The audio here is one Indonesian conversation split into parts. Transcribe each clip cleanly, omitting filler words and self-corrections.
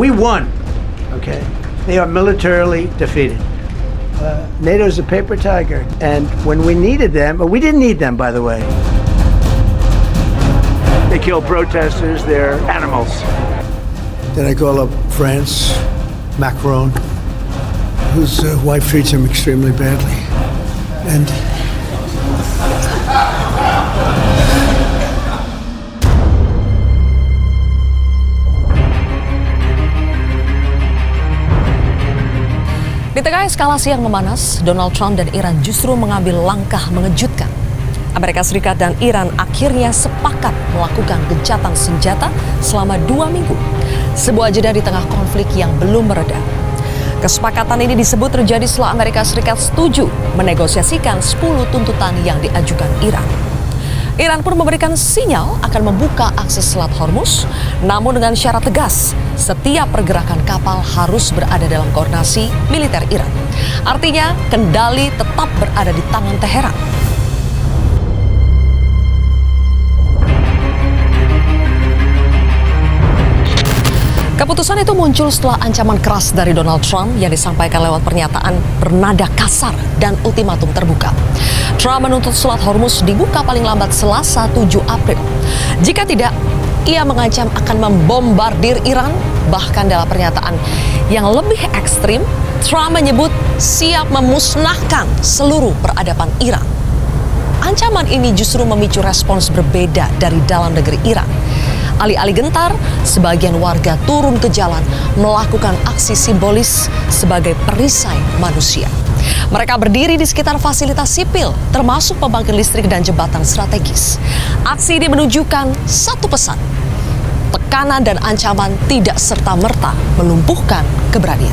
We won. Okay, they are militarily defeated. NATO's a paper tiger, and when we needed them, we didn't need them, by the way. They kill protesters, they're animals. Then I call up France, Macron, whose wife treats him extremely badly. And di tengah eskalasi yang memanas, Donald Trump dan Iran justru mengambil langkah mengejutkan. Amerika Serikat dan Iran akhirnya sepakat melakukan gencatan senjata selama 2 minggu. Sebuah jeda di tengah konflik yang belum mereda. Kesepakatan ini disebut terjadi setelah Amerika Serikat setuju menegosiasikan 10 tuntutan yang diajukan Iran. Iran pun memberikan sinyal akan membuka akses Selat Hormuz, namun dengan syarat tegas, setiap pergerakan kapal harus berada dalam koordinasi militer Iran. Artinya, kendali tetap berada di tangan Teheran. Keputusan itu muncul setelah ancaman keras dari Donald Trump yang disampaikan lewat pernyataan bernada kasar dan ultimatum terbuka. Trump menuntut Selat Hormuz dibuka paling lambat Selasa 7 April. Jika tidak, ia mengancam akan membombardir Iran. Bahkan dalam pernyataan yang lebih ekstrim, Trump menyebut siap memusnahkan seluruh peradaban Iran. Ancaman ini justru memicu respons berbeda dari dalam negeri Iran. Alih-alih gentar, sebagian warga turun ke jalan melakukan aksi simbolis sebagai perisai manusia. Mereka berdiri di sekitar fasilitas sipil, termasuk pembangkit listrik dan jembatan strategis. Aksi ini menunjukkan satu pesan: tekanan dan ancaman tidak serta-merta melumpuhkan keberanian.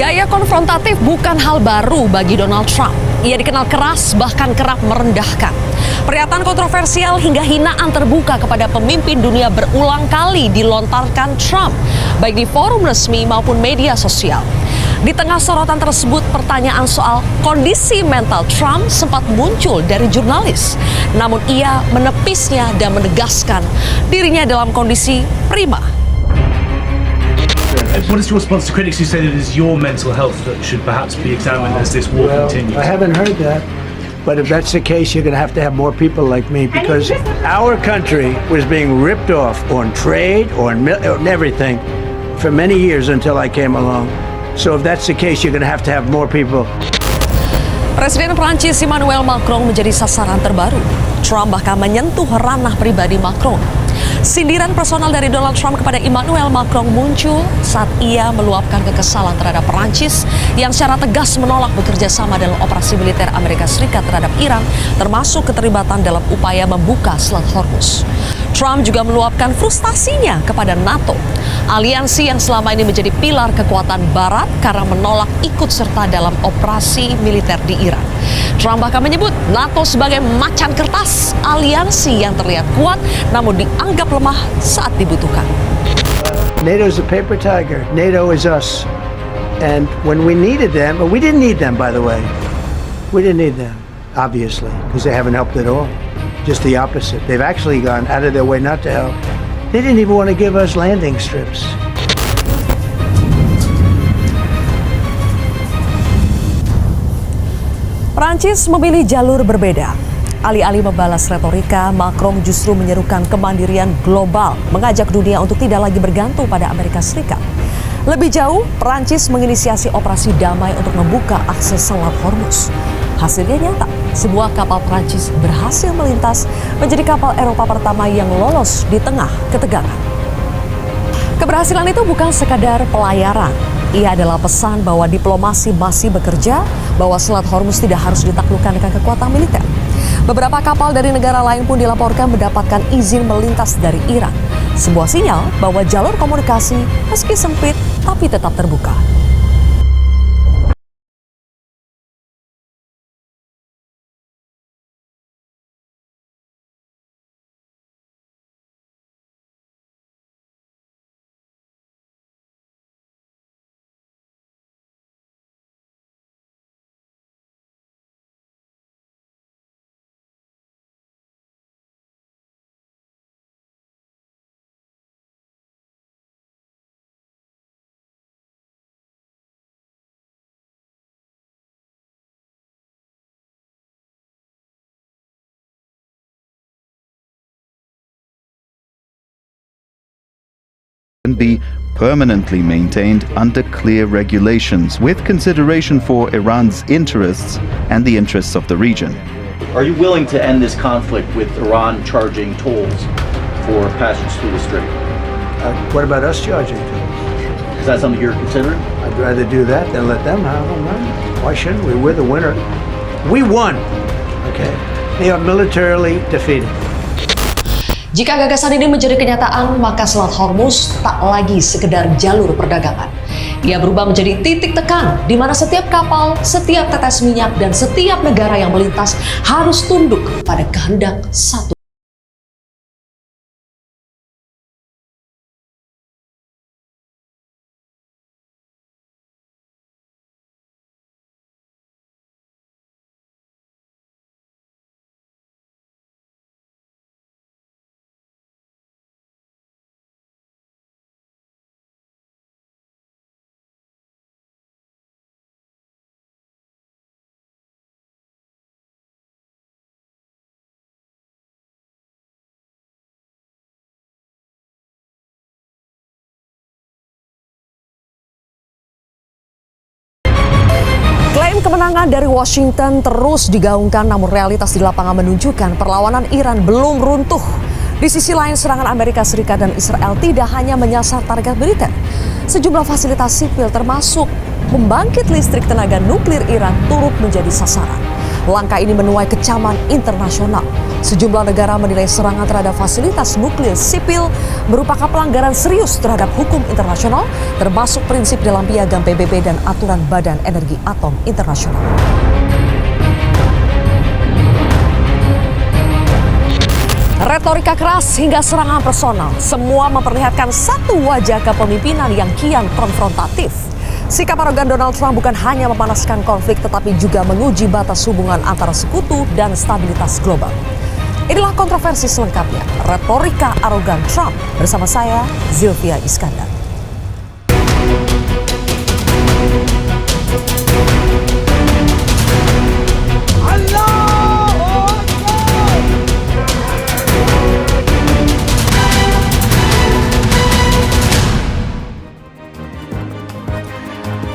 Gaya konfrontatif bukan hal baru bagi Donald Trump. Ia dikenal keras, bahkan kerap merendahkan. Pernyataan kontroversial hingga hinaan terbuka kepada pemimpin dunia berulang kali dilontarkan Trump, baik di forum resmi maupun media sosial. Di tengah sorotan tersebut, pertanyaan soal kondisi mental Trump sempat muncul dari jurnalis. Namun ia menepisnya dan menegaskan dirinya dalam kondisi prima. What is your response to critics who say that it is your mental health that should perhaps be examined as this war continues? I haven't heard that. But if that's the case, you're going to have more people like me, because our country was being ripped off on trade, on everything for many years until I came along. So if that's the case, you're going to have more people. Presiden Prancis Emmanuel Macron menjadi sasaran terbaru. Trump bahkan menyentuh ranah pribadi Macron. Sindiran personal dari Donald Trump kepada Emmanuel Macron muncul saat ia meluapkan kekesalan terhadap Perancis yang secara tegas menolak bekerja sama dalam operasi militer Amerika Serikat terhadap Iran, termasuk keterlibatan dalam upaya membuka Selat Hormuz. Trump juga meluapkan frustasinya kepada NATO, aliansi yang selama ini menjadi pilar kekuatan Barat karena menolak ikut serta dalam operasi militer di Iran. Trump bahkan menyebut NATO sebagai macan kertas, aliansi yang terlihat kuat namun dianggap lemah saat dibutuhkan. NATO's a paper tiger. NATO is us. And when we needed them, we didn't need them, by the way. We didn't need them, obviously, because they haven't helped at all. Just the opposite. They've actually gone out of their way not to help. They didn't even want to give us landing strips. Prancis memilih jalur berbeda. Alih-alih membalas retorika, Macron justru menyerukan kemandirian global, mengajak dunia untuk tidak lagi bergantung pada Amerika Serikat. Lebih jauh, Prancis menginisiasi operasi damai untuk membuka akses Selat Hormuz. Hasilnya nyata, sebuah kapal Prancis berhasil melintas menjadi kapal Eropa pertama yang lolos di tengah ketegangan. Keberhasilan itu bukan sekadar pelayaran. Ia adalah pesan bahwa diplomasi masih bekerja, bahwa Selat Hormuz tidak harus ditaklukkan dengan kekuatan militer. Beberapa kapal dari negara lain pun dilaporkan mendapatkan izin melintas dari Iran. Sebuah sinyal bahwa jalur komunikasi meski sempit tapi tetap terbuka. permanently maintained under clear regulations with consideration for Iran's interests and the interests of the region. Are you willing to end this conflict with Iran charging tolls for passage through the strait? What about us charging tolls? Is that something you're considering? I'd rather do that than let them have them, right? Why shouldn't we? We're the winner. We won. Okay. They are militarily defeated. Jika gagasan ini menjadi kenyataan, maka Selat Hormuz tak lagi sekedar jalur perdagangan. Ia berubah menjadi titik tekan di mana setiap kapal, setiap tetes minyak, dan setiap negara yang melintas harus tunduk pada kehendak satu. Klaim kemenangan dari Washington terus digaungkan, namun realitas di lapangan menunjukkan perlawanan Iran belum runtuh. Di sisi lain, serangan Amerika Serikat dan Israel tidak hanya menyasar target militer. Sejumlah fasilitas sipil termasuk pembangkit listrik tenaga nuklir Iran turut menjadi sasaran. Langkah ini menuai kecaman internasional. Sejumlah negara menilai serangan terhadap fasilitas nuklir sipil merupakan pelanggaran serius terhadap hukum internasional, termasuk prinsip dalam piagam PBB dan aturan Badan Energi Atom Internasional. Retorika keras hingga serangan personal, semua memperlihatkan satu wajah kepemimpinan yang kian konfrontatif. Sikap arogan Donald Trump bukan hanya memanaskan konflik, tetapi juga menguji batas hubungan antara sekutu dan stabilitas global. Inilah kontroversi selengkapnya, retorika arogan Trump, bersama saya, Zilvia Iskandar.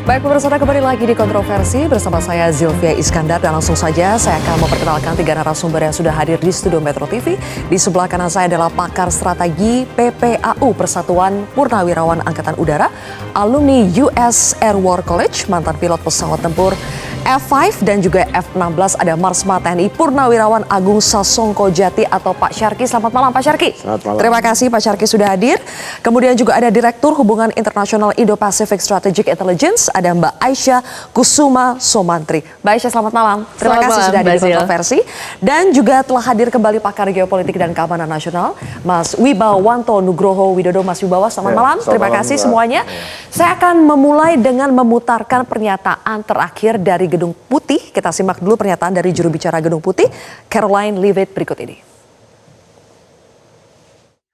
Baik pemirsa, kembali lagi di Kontroversi bersama saya Zilvia Iskandar, dan langsung saja saya akan memperkenalkan 3 narasumber yang sudah hadir di studio Metro TV. Di sebelah kanan saya adalah pakar strategi PPAU, Persatuan Purnawirawan Angkatan Udara, alumni US Air War College, mantan pilot pesawat tempur F5 dan juga F-16, ada Marsma TNI Purnawirawan Agung Sasongko Jati atau Pak Syarki. Selamat malam Pak Syarki. Selamat malam. Terima kasih Pak Syarki sudah hadir. Kemudian juga ada Direktur Hubungan Internasional Indo-Pacific Strategic Intelligence, ada Mbak Aisyah Kusuma Somantri. Mbak Aisyah, selamat malam. Terima kasih sudah hadir di Kontroversi. Dan juga telah hadir kembali pakar geopolitik dan keamanan nasional, Mas Wibawanto Nugroho Widodo. Mas Wibawa, selamat malam. Terima kasih semuanya. Saya akan memulai dengan memutarkan pernyataan terakhir dari Gedung Putih. Kita simak dulu pernyataan dari juru bicara Gedung Putih, Caroline Leavitt, berikut ini.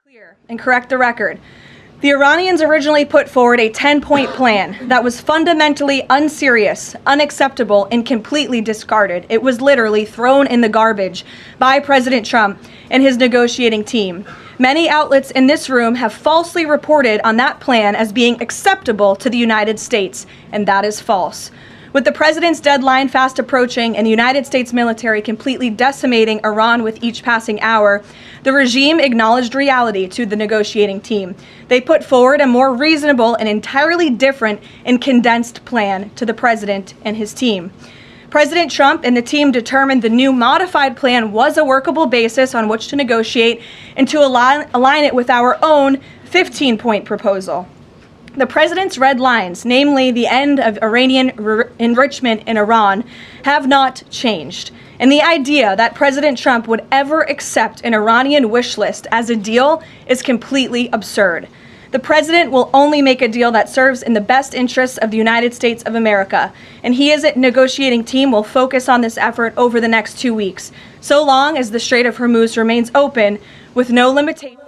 Clear and correct the record. The Iranians originally put forward a 10-point plan that was fundamentally unserious, unacceptable, and completely discarded. It was literally thrown in the garbage by President Trump and his negotiating team. Many outlets in this room have falsely reported on that plan as being acceptable to the United States, and that is false. With the president's deadline fast approaching and the United States military completely decimating Iran with each passing hour, the regime acknowledged reality to the negotiating team. They put forward a more reasonable and entirely different and condensed plan to the president and his team. President Trump and the team determined the new modified plan was a workable basis on which to negotiate and to align it with our own 15-point proposal. The president's red lines, namely the end of Iranian enrichment in Iran, have not changed. And the idea that President Trump would ever accept an Iranian wish list as a deal is completely absurd. The president will only make a deal that serves in the best interests of the United States of America, and he as a negotiating team will focus on this effort over the next 2 weeks, so long as the Strait of Hormuz remains open with no limitation.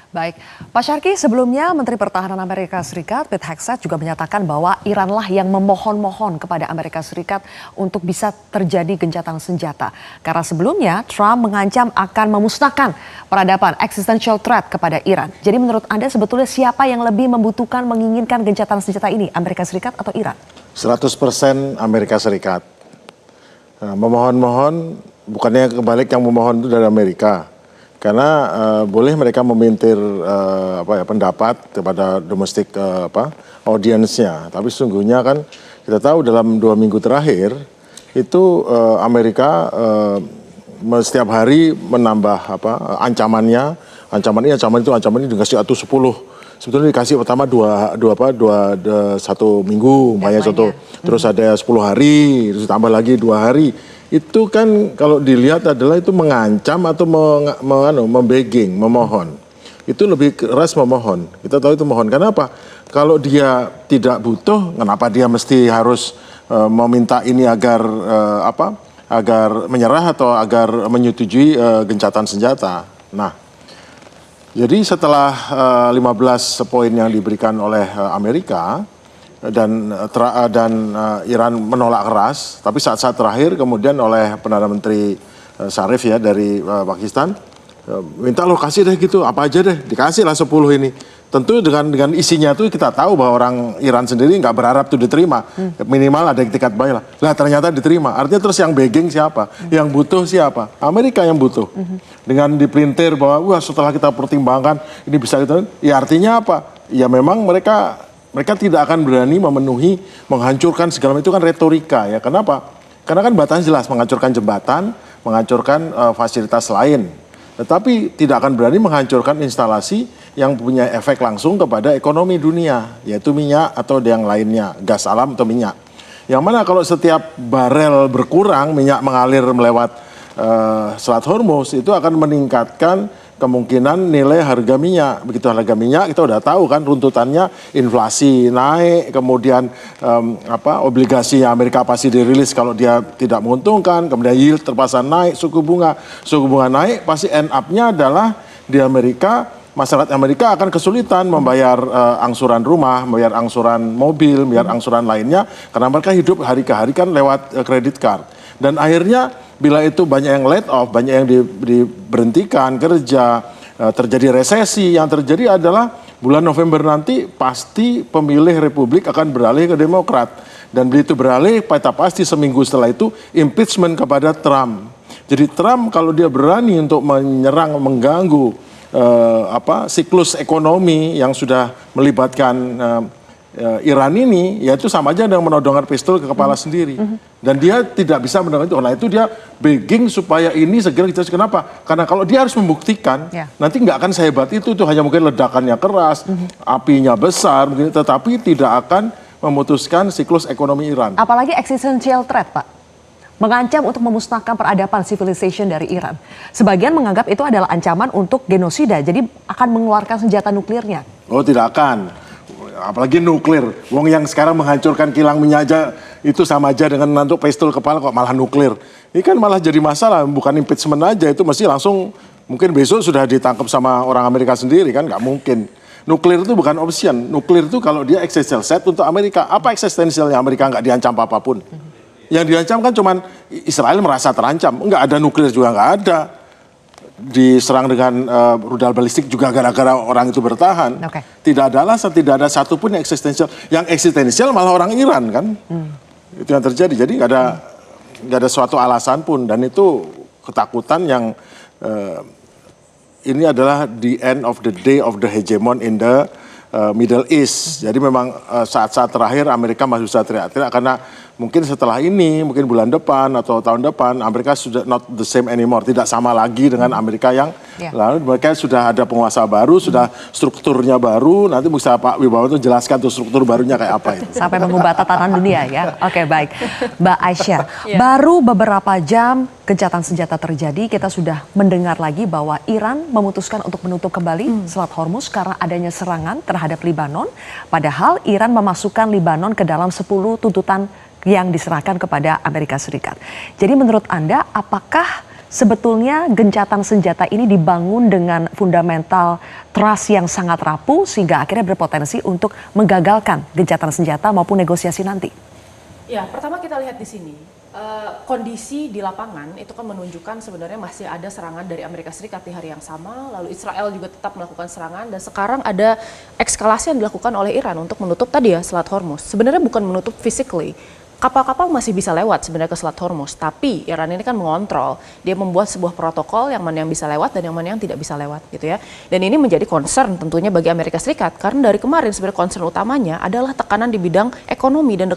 Baik, Pak Syarki, sebelumnya Menteri Pertahanan Amerika Serikat Pete Hegseth juga menyatakan bahwa Iranlah yang memohon-mohon kepada Amerika Serikat untuk bisa terjadi gencatan senjata. Karena sebelumnya Trump mengancam akan memusnahkan peradaban existential threat kepada Iran. Jadi menurut Anda sebetulnya siapa yang lebih membutuhkan menginginkan gencatan senjata ini, Amerika Serikat atau Iran? 100% Amerika Serikat. Nah, memohon-mohon, bukannya kebalik yang memohon itu dari Amerika. Karena boleh mereka memintir pendapat kepada domestik audiensnya, tapi sesungguhnya kan kita tahu dalam 2 minggu terakhir itu Amerika setiap hari menambah ancaman ini dikasih atau 10. Sebetulnya dikasih pertama 1 minggu, banyak contoh, terus ada 10 hari, terus tambah lagi 2 hari. Itu kan kalau dilihat adalah itu mengancam atau membegging, memohon. Itu lebih keras memohon. Kita tahu itu mohon. Kenapa? Kalau dia tidak butuh, kenapa dia mesti harus meminta ini agar agar menyerah atau agar menyetujui gencatan senjata. Nah, jadi setelah 15 poin yang diberikan oleh Amerika, dan Iran menolak keras, tapi saat-saat terakhir kemudian oleh Perdana Menteri Zarif ya dari Pakistan minta lo kasih deh gitu, apa aja deh, dikasih lah 10 ini. Tentu dengan isinya tuh kita tahu bahwa orang Iran sendiri nggak berharap tuh diterima, minimal ada etikat baik lah. Lah ternyata diterima, artinya terus yang begging siapa? Yang butuh siapa? Amerika yang butuh. Dengan dipelintir bahwa wah setelah kita pertimbangkan ini bisa gitu, ya artinya apa? Ya memang mereka tidak akan berani memenuhi, menghancurkan segala macam, itu kan retorika ya. Kenapa? Karena kan batasnya jelas, menghancurkan jembatan, menghancurkan fasilitas lain. Tetapi tidak akan berani menghancurkan instalasi yang punya efek langsung kepada ekonomi dunia, yaitu minyak atau yang lainnya, gas alam atau minyak. Yang mana kalau setiap barel berkurang, minyak mengalir melewat Selat Hormuz, itu akan meningkatkan kemungkinan nilai harga minyak. Begitu harga minyak kita udah tahu kan runtutannya, inflasi naik, kemudian obligasi Amerika pasti dirilis kalau dia tidak menguntungkan, kemudian yield terpaksa naik, suku bunga naik, pasti end up-nya adalah di Amerika, masyarakat Amerika akan kesulitan membayar angsuran rumah, membayar angsuran mobil, membayar angsuran lainnya, karena mereka hidup hari ke hari kan lewat credit card. Dan akhirnya bila itu banyak yang let off, banyak yang diberhentikan kerja, terjadi resesi, yang terjadi adalah bulan November nanti pasti pemilih Republik akan beralih ke Demokrat. Dan begitu beralih, pasti seminggu setelah itu impeachment kepada Trump. Jadi Trump kalau dia berani untuk menyerang, mengganggu siklus ekonomi yang sudah melibatkan Iran ini, ya itu sama aja dengan menodongkan pistol ke kepala sendiri. Dan dia tidak bisa menodongkan itu. Nah itu dia begging supaya ini segera kita. Kenapa? Karena kalau dia harus membuktikan, nanti nggak akan sehebat itu hanya mungkin ledakannya keras, apinya besar, tetapi tidak akan memutuskan siklus ekonomi Iran. Apalagi existential threat, Pak. Mengancam untuk memusnahkan peradaban civilization dari Iran. Sebagian menganggap itu adalah ancaman untuk genosida, jadi akan mengeluarkan senjata nuklirnya. Oh, tidak akan. Apalagi nuklir. Wong yang sekarang menghancurkan kilang minyak aja itu sama aja dengan nantuk pistol kepala kok malah nuklir. Ini kan malah jadi masalah, bukan impeachment aja, itu mesti langsung mungkin besok sudah ditangkap sama orang Amerika sendiri kan, nggak mungkin. Nuklir itu bukan option. Nuklir itu kalau dia existential threat untuk Amerika. Apa eksistensialnya Amerika nggak diancam apapun? Yang diancam kan cuman Israel merasa terancam. Nggak ada nuklir juga nggak ada. Diserang dengan rudal balistik juga gara-gara orang itu bertahan. Tidak ada alasan, tidak ada satupun yang eksistensial. Yang eksistensial malah orang Iran kan. Itu yang terjadi. Jadi nggak ada suatu alasan pun. Dan itu ketakutan yang ini adalah the end of the day of the hegemon in the Middle East. Jadi memang saat-saat terakhir Amerika masih bisa teriak-teriak karena mungkin setelah ini, mungkin bulan depan atau tahun depan Amerika sudah not the same anymore, tidak sama lagi dengan Amerika yang lalu. Mereka sudah ada penguasa baru, sudah strukturnya baru. Nanti bisa Pak Wibawa itu jelaskan tuh struktur barunya kayak apa itu. Sampai mengubah tatanan dunia ya. Oke, baik. Mbak Aisyah, baru beberapa jam gencatan senjata terjadi, kita sudah mendengar lagi bahwa Iran memutuskan untuk menutup kembali Selat Hormuz karena adanya serangan terhadap Libanon. Padahal Iran memasukkan Libanon ke dalam 10 tuntutan yang diserahkan kepada Amerika Serikat. Jadi menurut Anda, apakah sebetulnya gencatan senjata ini dibangun dengan fundamental trust yang sangat rapuh sehingga akhirnya berpotensi untuk menggagalkan gencatan senjata maupun negosiasi nanti? Ya, pertama kita lihat di sini. Kondisi di lapangan itu kan menunjukkan sebenarnya masih ada serangan dari Amerika Serikat di hari yang sama, lalu Israel juga tetap melakukan serangan, dan sekarang ada eskalasi yang dilakukan oleh Iran untuk menutup tadi ya Selat Hormuz. Sebenarnya bukan menutup physically, kapal-kapal masih bisa lewat sebenarnya ke Selat Hormuz, tapi Iran ini kan mengontrol, dia membuat sebuah protokol yang mana yang bisa lewat dan yang mana yang tidak bisa lewat gitu ya. Dan ini menjadi concern tentunya bagi Amerika Serikat, karena dari kemarin sebenarnya concern utamanya adalah tekanan di bidang ekonomi dan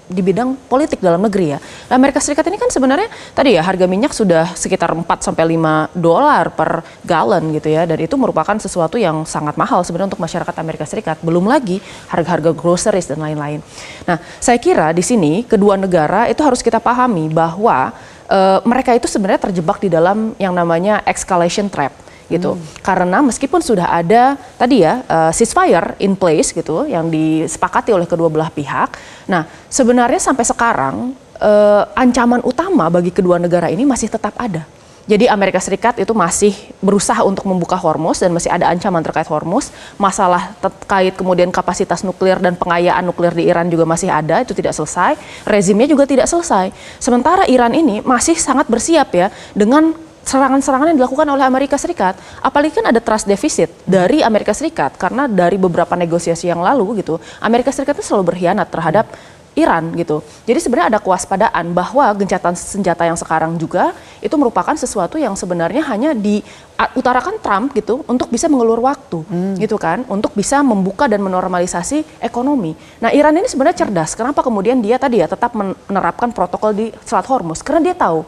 di bidang politik dalam negeri ya. Nah, Amerika Serikat ini kan sebenarnya tadi ya harga minyak sudah sekitar 4 sampai 5 dolar per galon gitu ya, dan itu merupakan sesuatu yang sangat mahal sebenarnya untuk masyarakat Amerika Serikat. Belum lagi harga-harga groceries dan lain-lain. Nah, saya kira di sini kedua negara itu harus kita pahami bahwa mereka itu sebenarnya terjebak di dalam yang namanya escalation trap gitu. Karena meskipun sudah ada tadi ya ceasefire in place gitu yang disepakati oleh kedua belah pihak. Nah, sebenarnya sampai sekarang ancaman utama bagi kedua negara ini masih tetap ada. Jadi Amerika Serikat itu masih berusaha untuk membuka Hormuz dan masih ada ancaman terkait Hormuz. Masalah terkait kemudian kapasitas nuklir dan pengayaan nuklir di Iran juga masih ada, itu tidak selesai. Rezimnya juga tidak selesai. Sementara Iran ini masih sangat bersiap ya dengan serangan-serangan yang dilakukan oleh Amerika Serikat. Apalagi kan ada trust deficit dari Amerika Serikat karena dari beberapa negosiasi yang lalu gitu, Amerika Serikat itu selalu berkhianat terhadap Iran gitu. Jadi sebenarnya ada kewaspadaan bahwa gencatan senjata yang sekarang juga itu merupakan sesuatu yang sebenarnya hanya diutarakan Trump gitu untuk bisa mengulur waktu gitu kan, untuk bisa membuka dan menormalisasi ekonomi. Nah, Iran ini sebenarnya cerdas. Kenapa kemudian dia tadi ya tetap menerapkan protokol di Selat Hormuz? Karena dia tahu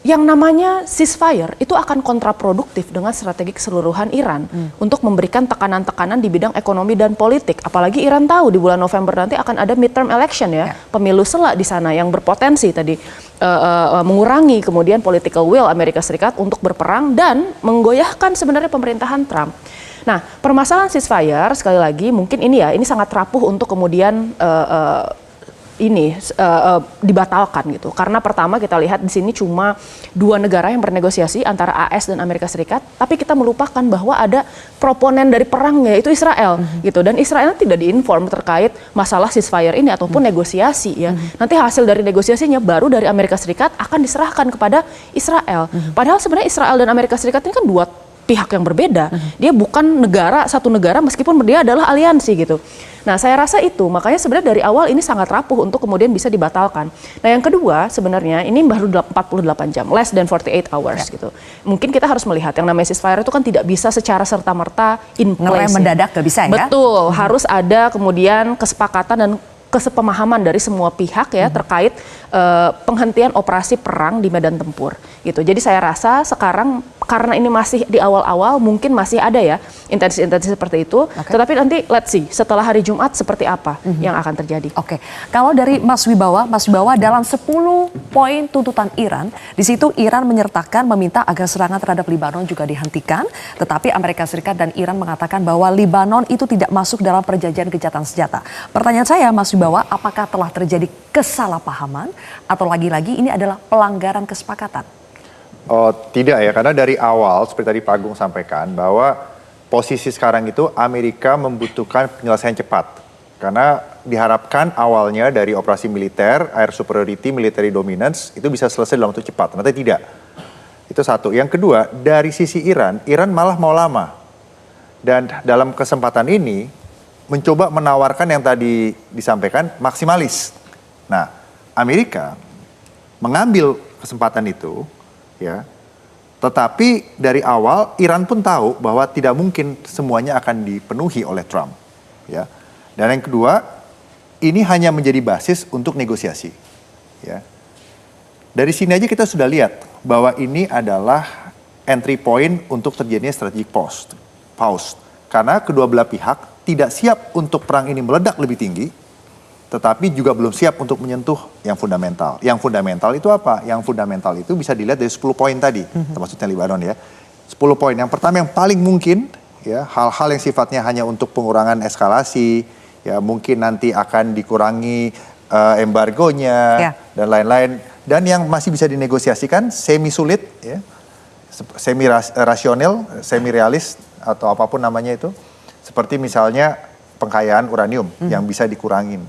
yang namanya ceasefire itu akan kontraproduktif dengan strategi keseluruhan Iran untuk memberikan tekanan-tekanan di bidang ekonomi dan politik. Apalagi Iran tahu di bulan November nanti akan ada midterm election ya, pemilu sela di sana yang berpotensi tadi mengurangi kemudian political will Amerika Serikat untuk berperang dan menggoyahkan sebenarnya pemerintahan Trump. Nah, permasalahan ceasefire sekali lagi mungkin ini sangat rapuh untuk kemudian dibatalkan gitu. Karena pertama kita lihat di sini cuma dua negara yang bernegosiasi antara AS dan Amerika Serikat, tapi kita melupakan bahwa ada proponen dari perangnya itu Israel gitu, dan Israel tidak diinform terkait masalah ceasefire ini ataupun negosiasi ya. Nanti hasil dari negosiasinya baru dari Amerika Serikat akan diserahkan kepada Israel. Padahal sebenarnya Israel dan Amerika Serikat ini kan dua pihak yang berbeda. Dia bukan satu negara meskipun dia adalah aliansi gitu. Nah, saya rasa itu makanya sebenarnya dari awal ini sangat rapuh untuk kemudian bisa dibatalkan. Nah, yang kedua sebenarnya ini baru 48 jam, less than 48 hours gitu. Mungkin kita harus melihat yang namanya ceasefire itu kan tidak bisa secara serta-merta in place. Ngerem mendadak gak bisa ya? Betul, harus ada kemudian kesepakatan dan kesepemahaman dari semua pihak ya terkait penghentian operasi perang di medan tempur gitu. Jadi saya rasa sekarang karena ini masih di awal-awal mungkin masih ada ya intensi-intensi seperti itu. Tetapi nanti let's see setelah hari Jumat seperti apa yang akan terjadi. Oke. Kalau dari Mas Wibawa dalam 10 poin tuntutan Iran, di situ Iran menyertakan meminta agar serangan terhadap Libanon juga dihentikan, tetapi Amerika Serikat dan Iran mengatakan bahwa Libanon itu tidak masuk dalam perjanjian gencatan senjata. Pertanyaan saya Mas Wibawa, apakah telah terjadi kesalahpahaman atau lagi-lagi ini adalah pelanggaran kesepakatan? Oh, tidak ya, karena dari awal seperti tadi Pak Agung sampaikan bahwa posisi sekarang itu Amerika membutuhkan penyelesaian cepat. Karena diharapkan awalnya dari operasi militer, air superiority, military dominance itu bisa selesai dalam waktu cepat, ternyata tidak. Itu satu. Yang kedua, dari sisi Iran malah mau lama. Dan dalam kesempatan ini mencoba menawarkan yang tadi disampaikan maksimalis. Nah, Amerika mengambil kesempatan itu ya. Tetapi dari awal Iran pun tahu bahwa tidak mungkin semuanya akan dipenuhi oleh Trump ya. Dan yang kedua, ini hanya menjadi basis untuk negosiasi ya. Dari sini aja kita sudah lihat bahwa ini adalah entry point untuk terjadinya strategic pause. Karena kedua belah pihak tidak siap untuk perang ini meledak lebih tinggi, tetapi juga belum siap untuk menyentuh yang fundamental. Yang fundamental itu apa? Yang fundamental itu bisa dilihat dari 10 poin tadi, termasuknya Libanon ya. 10 poin. Yang pertama yang paling mungkin, ya hal-hal yang sifatnya hanya untuk pengurangan eskalasi, ya mungkin nanti akan dikurangi embargonya dan lain-lain. Dan yang masih bisa dinegosiasikan semi sulit, ya, semi rasional, semi realis atau apapun namanya itu, seperti misalnya pengkayaan uranium yang bisa dikurangin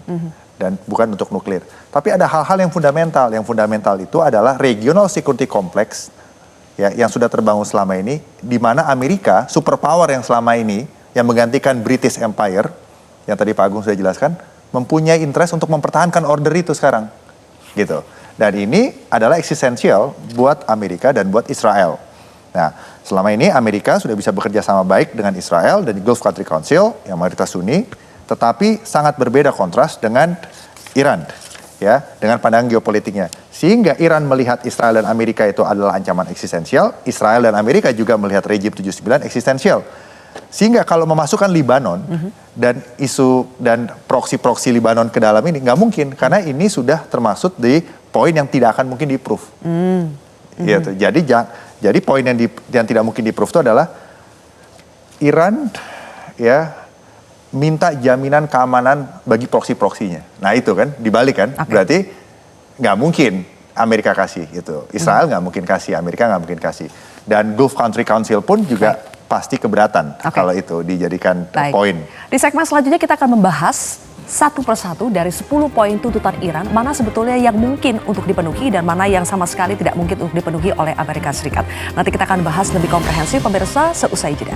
dan bukan untuk nuklir. Tapi ada hal-hal yang fundamental. Yang fundamental itu adalah regional security complex, ya, yang sudah terbangun selama ini, di mana Amerika, superpower yang selama ini yang menggantikan British Empire, yang tadi Pak Agung sudah jelaskan, mempunyai interest untuk mempertahankan order itu sekarang, gitu. Dan ini adalah eksistensial buat Amerika dan buat Israel. Nah, selama ini Amerika sudah bisa bekerja sama baik dengan Israel dan Gulf Country Council yang mayoritas Sunni, tetapi sangat berbeda kontras dengan Iran, ya, dengan pandangan geopolitiknya. Sehingga Iran melihat Israel dan Amerika itu adalah ancaman eksistensial, Israel dan Amerika juga melihat rejim 79 eksistensial. Sehingga kalau memasukkan Libanon dan isu dan proksi-proksi Libanon ke dalam ini nggak mungkin, karena ini sudah termasuk di poin yang tidak akan mungkin di-proof. Gitu. Jadi poin yang tidak mungkin di-proof itu adalah Iran, ya, minta jaminan keamanan bagi proksi-proksinya. Nah itu kan dibalik kan, berarti nggak mungkin Amerika kasih gitu. Israel nggak mungkin kasih, Amerika nggak mungkin kasih. Dan Gulf Country Council pun juga pasti keberatan kalau itu dijadikan poin. Di segmen selanjutnya kita akan membahas satu persatu dari 10 poin tuntutan Iran, mana sebetulnya yang mungkin untuk dipenuhi dan mana yang sama sekali tidak mungkin untuk dipenuhi oleh Amerika Serikat. Nanti kita akan bahas lebih komprehensif pemirsa seusai jeda.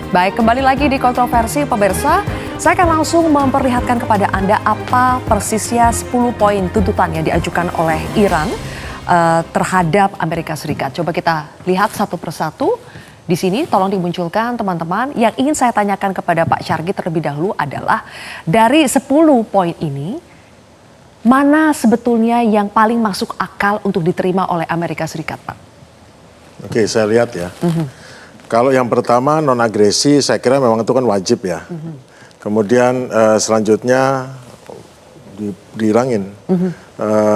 Baik, kembali lagi di Kontroversi pemirsa. Saya akan langsung memperlihatkan kepada Anda apa persisnya 10 poin tuntutan yang diajukan oleh Iran terhadap Amerika Serikat. Coba kita lihat satu persatu. Di sini tolong dimunculkan teman-teman. Yang ingin saya tanyakan kepada Pak Syargi terlebih dahulu adalah dari 10 poin ini, mana sebetulnya yang paling masuk akal untuk diterima oleh Amerika Serikat, Pak? Oke, saya lihat ya. Kalau yang pertama non agresi, saya kira memang itu kan wajib ya. Kemudian selanjutnya dihilangin.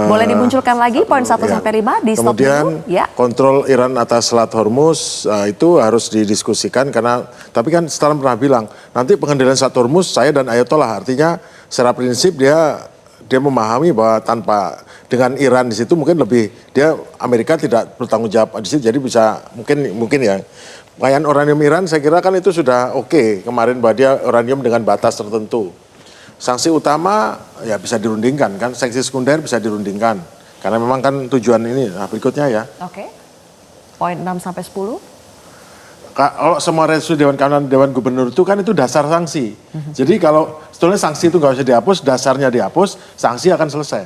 Boleh dimunculkan lagi poin 1 sampai 5 di stop kemudian dulu. Ya. Kontrol Iran atas Selat Hormuz itu harus didiskusikan karena, tapi kan Stalin pernah bilang nanti pengendalian Selat Hormuz saya dan Ayatollah, artinya secara prinsip dia memahami bahwa tanpa dengan Iran di situ mungkin lebih Amerika tidak bertanggung jawab di situ, jadi bisa mungkin ya. Pengayaan uranium Iran saya kira kan itu sudah oke kemarin bahwa dia uranium dengan batas tertentu. Sanksi utama ya bisa dirundingkan kan, sanksi sekunder bisa dirundingkan. Karena memang kan tujuan ini. Nah berikutnya ya. Oke. Poin 6 sampai 10. Kalau semua resolusi Dewan Keamanan Dewan Gubernur itu kan itu dasar sanksi. Jadi kalau sebetulnya sanksi itu nggak usah dihapus, dasarnya dihapus, sanksi akan selesai.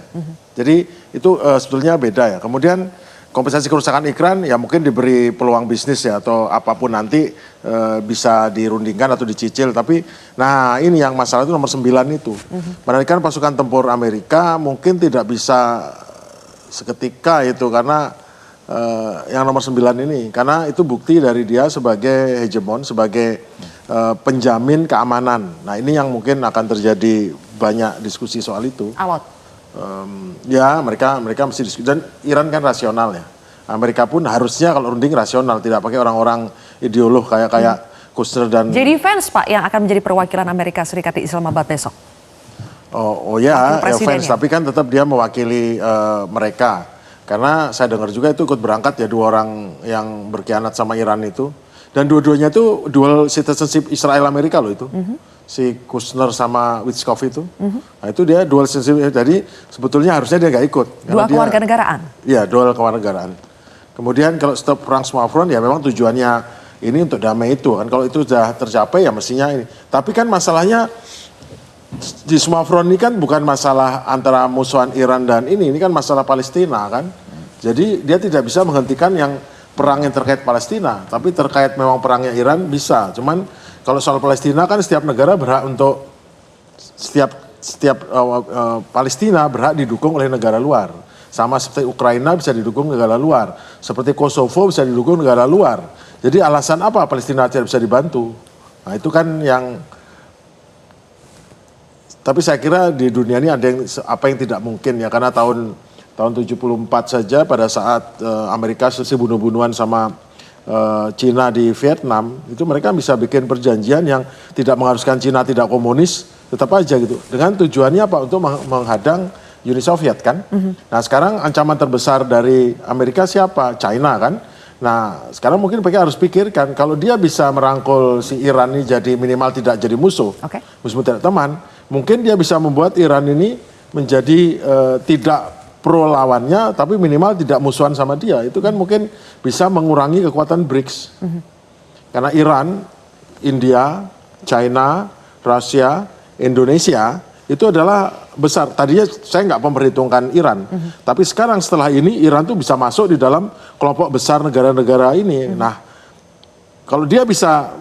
Jadi itu sebetulnya beda ya. Kemudian kompensasi kerusakan iklan ya mungkin diberi peluang bisnis ya atau apapun nanti bisa dirundingkan atau dicicil. Tapi nah ini yang masalah itu nomor 9 itu. Menarikkan pasukan tempur Amerika mungkin tidak bisa seketika itu karena yang nomor 9 ini. Karena itu bukti dari dia sebagai hegemon, sebagai penjamin keamanan. Nah ini yang mungkin akan terjadi banyak diskusi soal itu. Ya mereka mesti diskusi, dan Iran kan rasional ya. Amerika pun harusnya kalau runding rasional, tidak pakai orang-orang ideolog kayak Kushner dan. Jadi fans Pak yang akan menjadi perwakilan Amerika Serikat di Islamabad besok. Oh ya fans, tapi kan tetap dia mewakili mereka. Karena saya dengar juga itu ikut berangkat ya 2 orang yang berkhianat sama Iran itu. Dan dua-duanya itu dual citizenship Israel Amerika loh itu. Si Kushner sama Witkoff itu. Nah itu dia dual citizenship, jadi sebetulnya harusnya dia nggak ikut. Dua kewarganegaraan? Iya, dual kewarganegaraan. Kemudian kalau stop perang semua front ya memang tujuannya ini untuk damai itu kan. Kalau itu sudah tercapai ya mestinya ini. Tapi kan masalahnya di semua front ini kan bukan masalah antara musuhan Iran dan ini kan masalah Palestina kan. Jadi dia tidak bisa menghentikan yang perang yang terkait Palestina. Tapi terkait memang perangnya Iran bisa. Cuman kalau soal Palestina kan setiap negara berhak untuk setiap Palestina berhak didukung oleh negara luar. Sama seperti Ukraina bisa didukung negara luar. Seperti Kosovo bisa didukung negara luar. Jadi alasan apa Palestina tidak bisa dibantu? Nah itu kan yang Tapi saya kira di dunia ini ada apa yang tidak mungkin ya, karena tahun 74 saja pada saat Amerika selesai bunuh-bunuhan sama Cina di Vietnam, itu mereka bisa bikin perjanjian yang tidak mengharuskan Cina tidak komunis, tetap aja gitu. Dengan tujuannya apa? Untuk menghadang Uni Soviet kan. Nah sekarang ancaman terbesar dari Amerika siapa? China kan. Nah sekarang mungkin mereka harus pikirkan kalau dia bisa merangkul si Iran ini jadi minimal tidak jadi musuh, meskipun tidak teman, mungkin dia bisa membuat Iran ini menjadi tidak pro lawannya, tapi minimal tidak musuhan sama dia. Itu kan mungkin bisa mengurangi kekuatan BRICS. Karena Iran, India, China, Rusia, Indonesia itu adalah besar. Tadinya saya nggak memperhitungkan Iran, tapi sekarang setelah ini Iran tuh bisa masuk di dalam kelompok besar negara-negara ini. Nah, kalau dia bisa,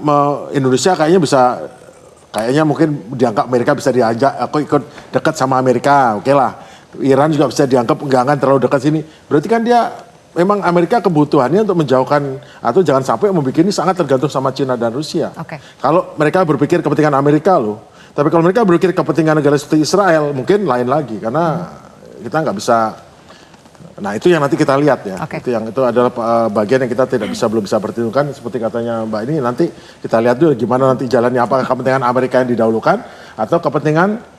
Indonesia kayaknya mungkin dianggap Amerika bisa diajak, aku ikut dekat sama Amerika, oke lah. Iran juga bisa dianggap jangan terlalu dekat sini. Berarti kan dia memang Amerika kebutuhannya untuk menjauhkan atau jangan sampai membuat ini sangat tergantung sama Cina dan Rusia. Kalau mereka berpikir kepentingan Amerika loh. Tapi kalau mereka berpikir kepentingan negara seperti Israel, mungkin lain lagi. Karena kita nggak bisa, nah itu yang nanti kita lihat ya. Itu adalah bagian yang kita belum bisa perhitungkan. Seperti katanya Mbak ini, nanti kita lihat dulu gimana nanti jalannya. Apakah kepentingan Amerika yang didahulukan atau kepentingan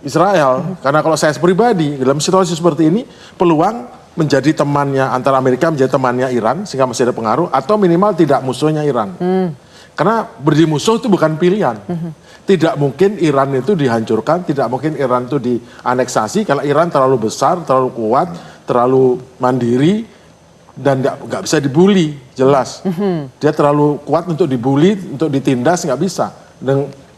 Israel. Karena kalau saya pribadi, dalam situasi seperti ini, peluang menjadi temannya antara Amerika menjadi temannya Iran, sehingga masih ada pengaruh, atau minimal tidak musuhnya Iran. Karena bermusuh itu bukan pilihan. Tidak mungkin Iran itu dihancurkan, tidak mungkin Iran itu dianeksasi kalau Iran terlalu besar, terlalu kuat, terlalu mandiri, dan nggak bisa dibully, jelas. Dia terlalu kuat untuk dibully, untuk ditindas, nggak bisa.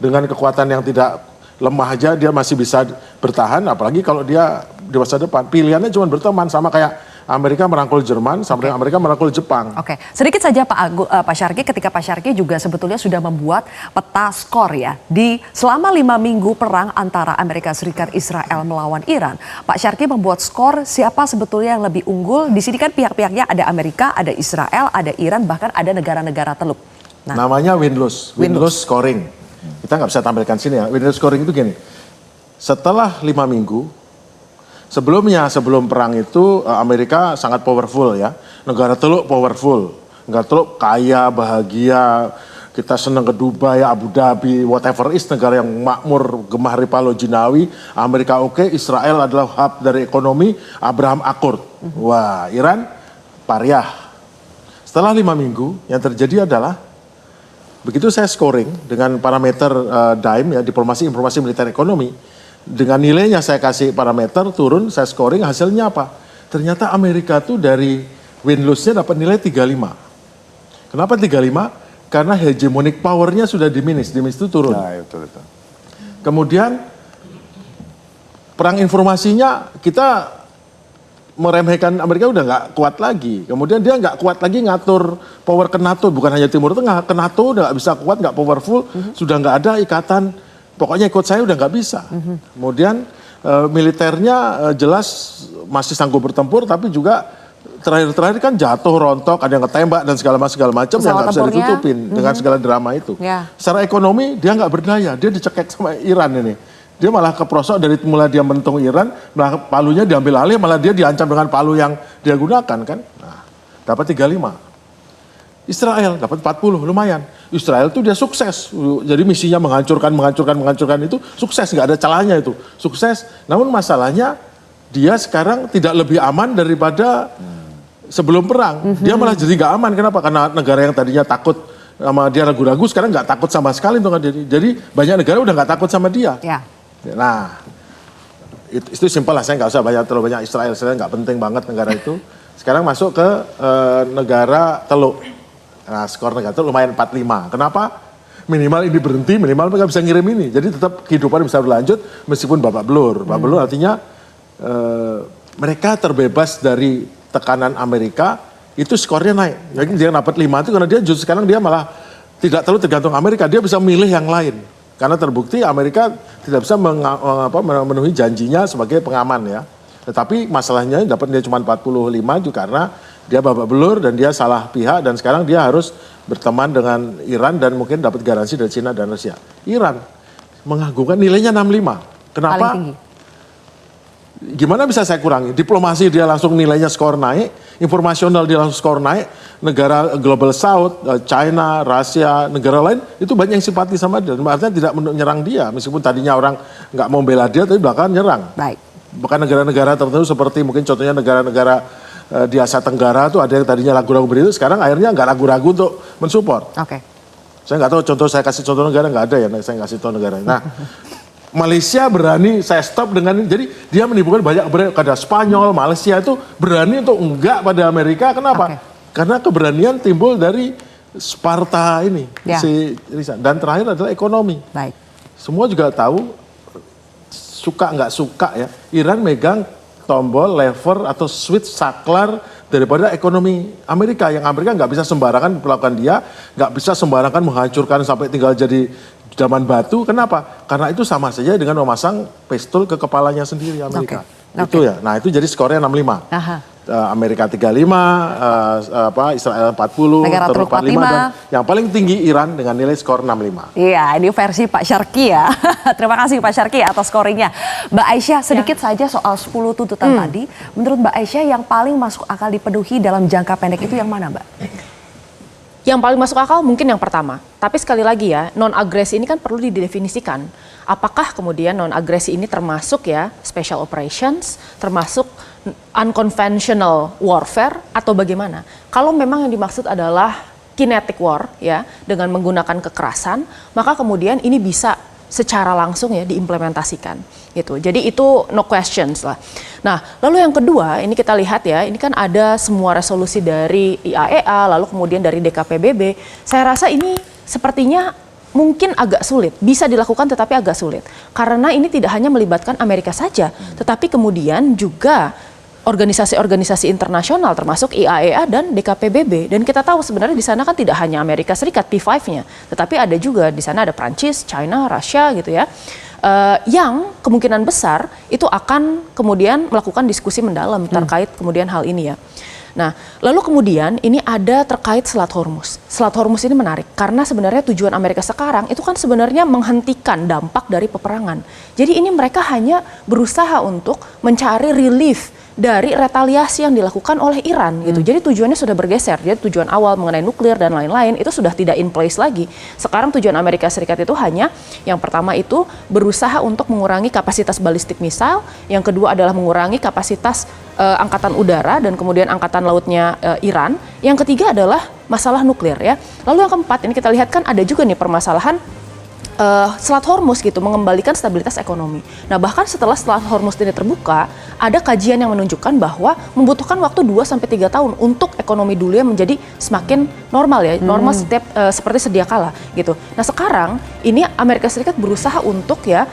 Dengan kekuatan yang tidak lemah aja dia masih bisa bertahan, apalagi kalau dia di masa depan. Pilihannya cuma berteman, sama kayak Amerika merangkul Jerman, sama dengan Amerika merangkul Jepang. Sedikit saja Pak Syarki, ketika Pak Syarki juga sebetulnya sudah membuat peta skor ya. Selama 5 minggu perang antara Amerika Serikat Israel melawan Iran, Pak Syarki membuat skor siapa sebetulnya yang lebih unggul. Di sini kan pihak-pihaknya ada Amerika, ada Israel, ada Iran, bahkan ada negara-negara teluk. Namanya win-lose scoring. Kita nggak bisa tampilkan sini ya. Win-lose scoring itu gini, setelah 5 minggu, sebelum perang itu Amerika sangat powerful ya. Negara teluk powerful. Negara teluk kaya, bahagia. Kita senang ke Dubai, Abu Dhabi, whatever is negara yang makmur, gemah ripalo jinawi. Amerika oke, Israel adalah hub dari ekonomi, Abraham Accord. Wah, Iran pariah. Setelah 5 minggu yang terjadi adalah begitu saya scoring dengan parameter DIME ya, diplomasi informasi militer ekonomi. Dengan nilainya saya kasih parameter, turun, saya scoring, hasilnya apa? Ternyata Amerika tuh dari win-lose-nya dapat nilai 35. Kenapa 35? Karena hegemonic power-nya sudah diminish itu turun. Nah, betul. Kemudian perang informasinya kita meremehkan Amerika udah nggak kuat lagi. Kemudian dia nggak kuat lagi ngatur power ke NATO, bukan hanya Timur Tengah, ke NATO udah nggak bisa kuat, nggak powerful, sudah nggak ada ikatan. Pokoknya ikut saya udah nggak bisa. Kemudian militernya jelas masih sanggup bertempur, tapi juga terakhir kan jatuh, rontok, ada yang ketembak dan segala macam yang nggak bisa ditutupin dengan segala drama itu. Secara ekonomi dia nggak berdaya, dia dicekek sama Iran ini. Dia malah keprosok dari mulai dia mentung Iran, malah palunya diambil alih, malah dia diancam dengan palu yang dia gunakan kan. Nah, dapat 35. Israel dapat 40, lumayan. Israel tuh dia sukses. Jadi misinya menghancurkan itu sukses, nggak ada celahnya itu. Sukses. Namun masalahnya dia sekarang tidak lebih aman daripada sebelum perang. Dia malah jadi nggak aman. Kenapa? Karena negara yang tadinya takut sama dia ragu-ragu sekarang nggak takut sama sekali untuk jadi banyak negara udah nggak takut sama dia. Nah, itu simpel lah, saya nggak usah terlalu banyak Israel nggak penting banget negara itu. Sekarang masuk ke negara teluk. Nah, skor negara teluk lumayan 45. Kenapa? Minimal ini berhenti, minimal mereka bisa ngirim ini. Jadi tetap kehidupan bisa berlanjut meskipun babak belur. Babak belur artinya mereka terbebas dari tekanan Amerika, itu skornya naik. Jadi dia dapat 5 itu karena dia justru sekarang dia malah tidak terlalu tergantung Amerika, dia bisa milih yang lain. Karena terbukti Amerika tidak bisa memenuhi janjinya sebagai pengaman ya. Tetapi masalahnya dapat dia cuma 45 juga karena dia babak belur dan dia salah pihak dan sekarang dia harus berteman dengan Iran dan mungkin dapat garansi dari Cina dan Rusia. Iran mengagumkan nilainya 65. Kenapa? Paling tinggi. Gimana bisa saya kurangi? Diplomasi dia langsung nilainya skor naik, informasional dia langsung skor naik, negara Global South, China, Rusia, negara lain itu banyak yang simpati sama dia. Artinya tidak menyerang dia, meskipun tadinya orang nggak mau bela dia, tapi belakangan nyerang. Baik. Bahkan negara-negara tertentu seperti mungkin contohnya negara-negara di Asia Tenggara tuh ada yang tadinya ragu-ragu begitu, sekarang akhirnya nggak ragu-ragu untuk mensupport. Oke. Saya nggak tahu contoh, saya kasih contoh negara nggak ada ya, saya kasih contoh negara. Nah, Malaysia berani saya stop dengan ini. Jadi dia menimbulkan banyak kepada Spanyol, Malaysia itu berani untuk enggak pada Amerika. Kenapa? Karena keberanian timbul dari Sparta ini. Ya. Dan terakhir adalah ekonomi. Baik. Semua juga tahu, suka nggak suka ya, Iran megang tombol lever atau switch saklar daripada ekonomi Amerika. Yang Amerika nggak bisa sembarangan melakukan dia, nggak bisa sembarangan menghancurkan sampai tinggal jadi zaman batu. Kenapa? Karena itu sama saja dengan memasang pistol ke kepalanya sendiri Amerika. Itu ya. Nah itu jadi skornya 65. Aha. Amerika 35, Israel 40, Negara terus Turk 45, dan yang paling tinggi Iran dengan nilai skor 65. Iya, ini versi Pak Syarki ya. Terima kasih Pak Syarki atas scoringnya. Mbak Aisyah, sedikit saja soal 10 tuntutan tadi. Menurut Mbak Aisyah yang paling masuk akal dipenuhi dalam jangka pendek itu yang mana, Mbak? Yang paling masuk akal mungkin yang pertama. Tapi sekali lagi ya, non-agresi ini kan perlu didefinisikan. Apakah kemudian non-agresi ini termasuk ya special operations, termasuk unconventional warfare atau bagaimana? Kalau memang yang dimaksud adalah kinetic war ya, dengan menggunakan kekerasan, maka kemudian ini bisa secara langsung ya diimplementasikan gitu. Jadi itu no questions lah. Nah, lalu yang kedua ini kita lihat ya, ini kan ada semua resolusi dari IAEA, lalu kemudian dari DKPBB. Saya rasa ini sepertinya mungkin agak sulit, bisa dilakukan tetapi agak sulit. Karena ini tidak hanya melibatkan Amerika saja, tetapi kemudian juga organisasi-organisasi internasional termasuk IAEA dan DKPBB. Dan kita tahu sebenarnya di sana kan tidak hanya Amerika Serikat P5-nya, tetapi ada juga di sana ada Prancis, China, Rusia gitu ya. Yang kemungkinan besar itu akan kemudian melakukan diskusi mendalam terkait kemudian hal ini ya. Nah, lalu kemudian ini ada terkait Selat Hormuz. Selat Hormuz ini menarik karena sebenarnya tujuan Amerika sekarang itu kan sebenarnya menghentikan dampak dari peperangan. Jadi ini mereka hanya berusaha untuk mencari relief dari retaliasi yang dilakukan oleh Iran gitu. Jadi tujuannya sudah bergeser. Jadi tujuan awal mengenai nuklir dan lain-lain itu sudah tidak in place lagi. Sekarang tujuan Amerika Serikat itu hanya yang pertama itu berusaha untuk mengurangi kapasitas balistik misal, yang kedua adalah mengurangi kapasitas angkatan udara dan kemudian angkatan lautnya Iran. Yang ketiga adalah masalah nuklir ya. Lalu yang keempat ini kita lihat kan ada juga nih permasalahan Selat Hormuz gitu, mengembalikan stabilitas ekonomi. Nah bahkan setelah Selat Hormuz ini terbuka, ada kajian yang menunjukkan bahwa membutuhkan waktu 2-3 tahun untuk ekonomi dunia menjadi semakin normal ya, normal setiap seperti sedia kala gitu. Nah sekarang ini Amerika Serikat berusaha untuk ya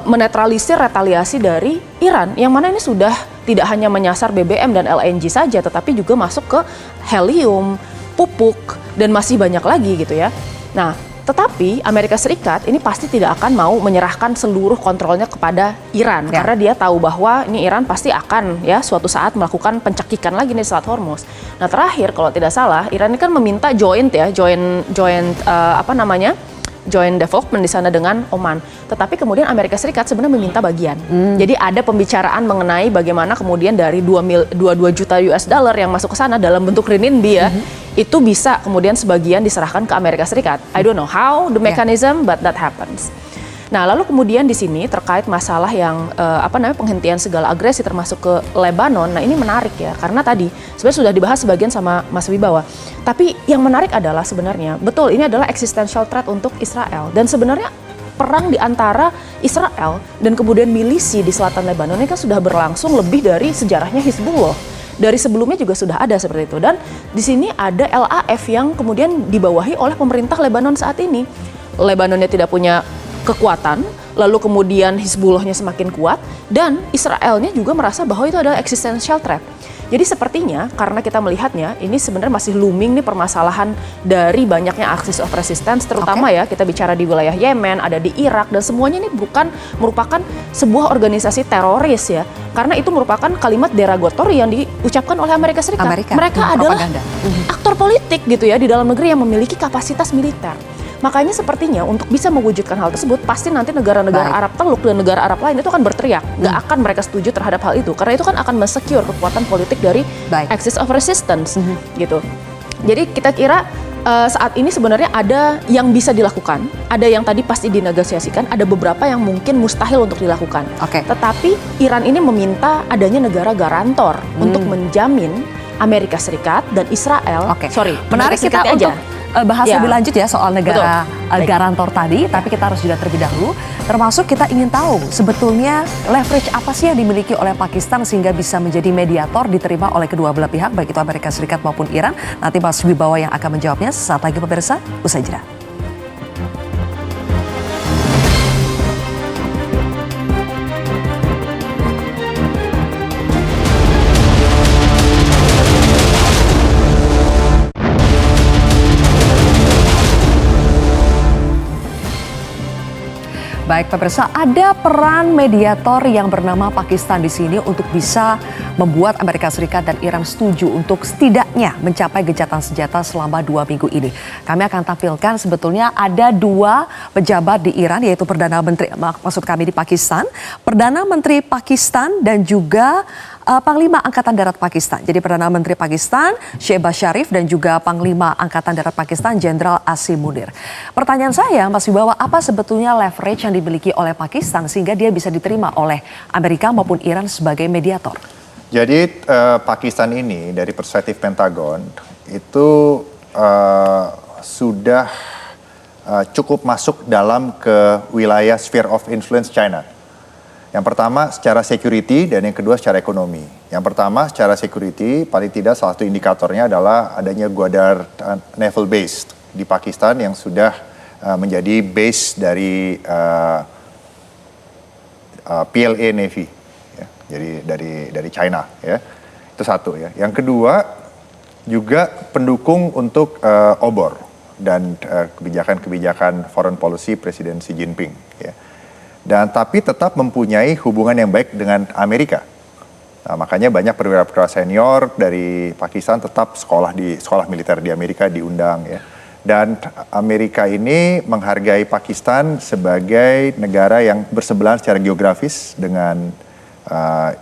menetralisir retaliasi dari Iran, yang mana ini sudah tidak hanya menyasar BBM dan LNG saja, tetapi juga masuk ke helium, pupuk, dan masih banyak lagi gitu ya. Nah tetapi Amerika Serikat ini pasti tidak akan mau menyerahkan seluruh kontrolnya kepada Iran karena dia tahu bahwa ini Iran pasti akan ya suatu saat melakukan pencekikan lagi nih Selat Hormuz. Nah terakhir kalau tidak salah Iran ini kan meminta joint joint development di sana dengan Oman. Tetapi kemudian Amerika Serikat sebenarnya meminta bagian. Jadi ada pembicaraan mengenai bagaimana kemudian dari 22 juta US dollar yang masuk ke sana dalam bentuk renminbi ya, itu bisa kemudian sebagian diserahkan ke Amerika Serikat. I don't know how the mechanism, but that happens. Nah, lalu kemudian di sini terkait masalah yang penghentian segala agresi termasuk ke Lebanon. Nah, ini menarik ya karena tadi sebenarnya sudah dibahas sebagian sama Mas Wibawa. Tapi yang menarik adalah sebenarnya betul ini adalah existential threat untuk Israel dan sebenarnya perang di antara Israel dan kemudian milisi di selatan Lebanon ini kan sudah berlangsung lebih dari sejarahnya Hizbullah. Dari sebelumnya juga sudah ada seperti itu dan di sini ada LAF yang kemudian dibawahi oleh pemerintah Lebanon saat ini. Lebanonnya tidak punya kekuatan, lalu kemudian Hizbullahnya semakin kuat dan Israelnya juga merasa bahwa itu adalah existential threat. Jadi sepertinya karena kita melihatnya ini sebenarnya masih looming nih permasalahan dari banyaknya axis of resistance terutama ya kita bicara di wilayah Yemen, ada di Irak dan semuanya ini bukan merupakan sebuah organisasi teroris ya. Karena itu merupakan kalimat derogatory yang diucapkan oleh Amerika Serikat. Mereka adalah aktor politik gitu ya di dalam negeri yang memiliki kapasitas militer. Makanya sepertinya untuk bisa mewujudkan hal tersebut, pasti nanti negara-negara Arab Teluk dan negara Arab lain itu akan berteriak. Nggak akan mereka setuju terhadap hal itu. Karena itu kan akan men-secure kekuatan politik dari axis of resistance gitu. Jadi kita kira saat ini sebenarnya ada yang bisa dilakukan, ada yang tadi pasti dinegosiasikan, ada beberapa yang mungkin mustahil untuk dilakukan. Tetapi Iran ini meminta adanya negara garantor untuk menjamin Amerika Serikat dan Israel. Menarik kita untuk bahas lebih lanjut ya soal negara garantor tadi, tapi kita harus jeda terlebih dahulu. Termasuk kita ingin tahu sebetulnya leverage apa sih yang dimiliki oleh Pakistan sehingga bisa menjadi mediator diterima oleh kedua belah pihak, baik itu Amerika Serikat maupun Iran. Nanti Mas Wibawa yang akan menjawabnya sesaat lagi pemirsa, usai jeda. Baik pemirsa, ada peran mediator yang bernama Pakistan di sini untuk bisa membuat Amerika Serikat dan Iran setuju untuk setidaknya mencapai gencatan senjata selama 2 minggu ini. Kami akan tampilkan sebetulnya ada 2 pejabat di Iran, yaitu Perdana Menteri, maksud kami di Pakistan, Perdana Menteri Pakistan dan juga Panglima Angkatan Darat Pakistan. Jadi Perdana Menteri Pakistan, Shehbaz Sharif, dan juga Panglima Angkatan Darat Pakistan, Jenderal Asim Munir. Pertanyaan saya, Mas Wibawa, apa sebetulnya leverage yang dimiliki oleh Pakistan sehingga dia bisa diterima oleh Amerika maupun Iran sebagai mediator? Jadi Pakistan ini dari perspektif Pentagon itu sudah cukup masuk dalam ke wilayah sphere of influence China. Yang pertama secara security dan yang kedua secara ekonomi. Yang pertama secara security, paling tidak salah satu indikatornya adalah adanya Gwadar Naval Base di Pakistan yang sudah menjadi base dari PLA Navy, ya. Jadi dari China, ya. Itu satu ya. Yang kedua juga pendukung untuk obor dan kebijakan-kebijakan foreign policy Presiden Xi Jinping, ya. Dan tapi tetap mempunyai hubungan yang baik dengan Amerika. Nah, makanya banyak perwira-perwira senior dari Pakistan tetap sekolah militer di Amerika diundang, ya. Dan Amerika ini menghargai Pakistan sebagai negara yang bersebelahan secara geografis dengan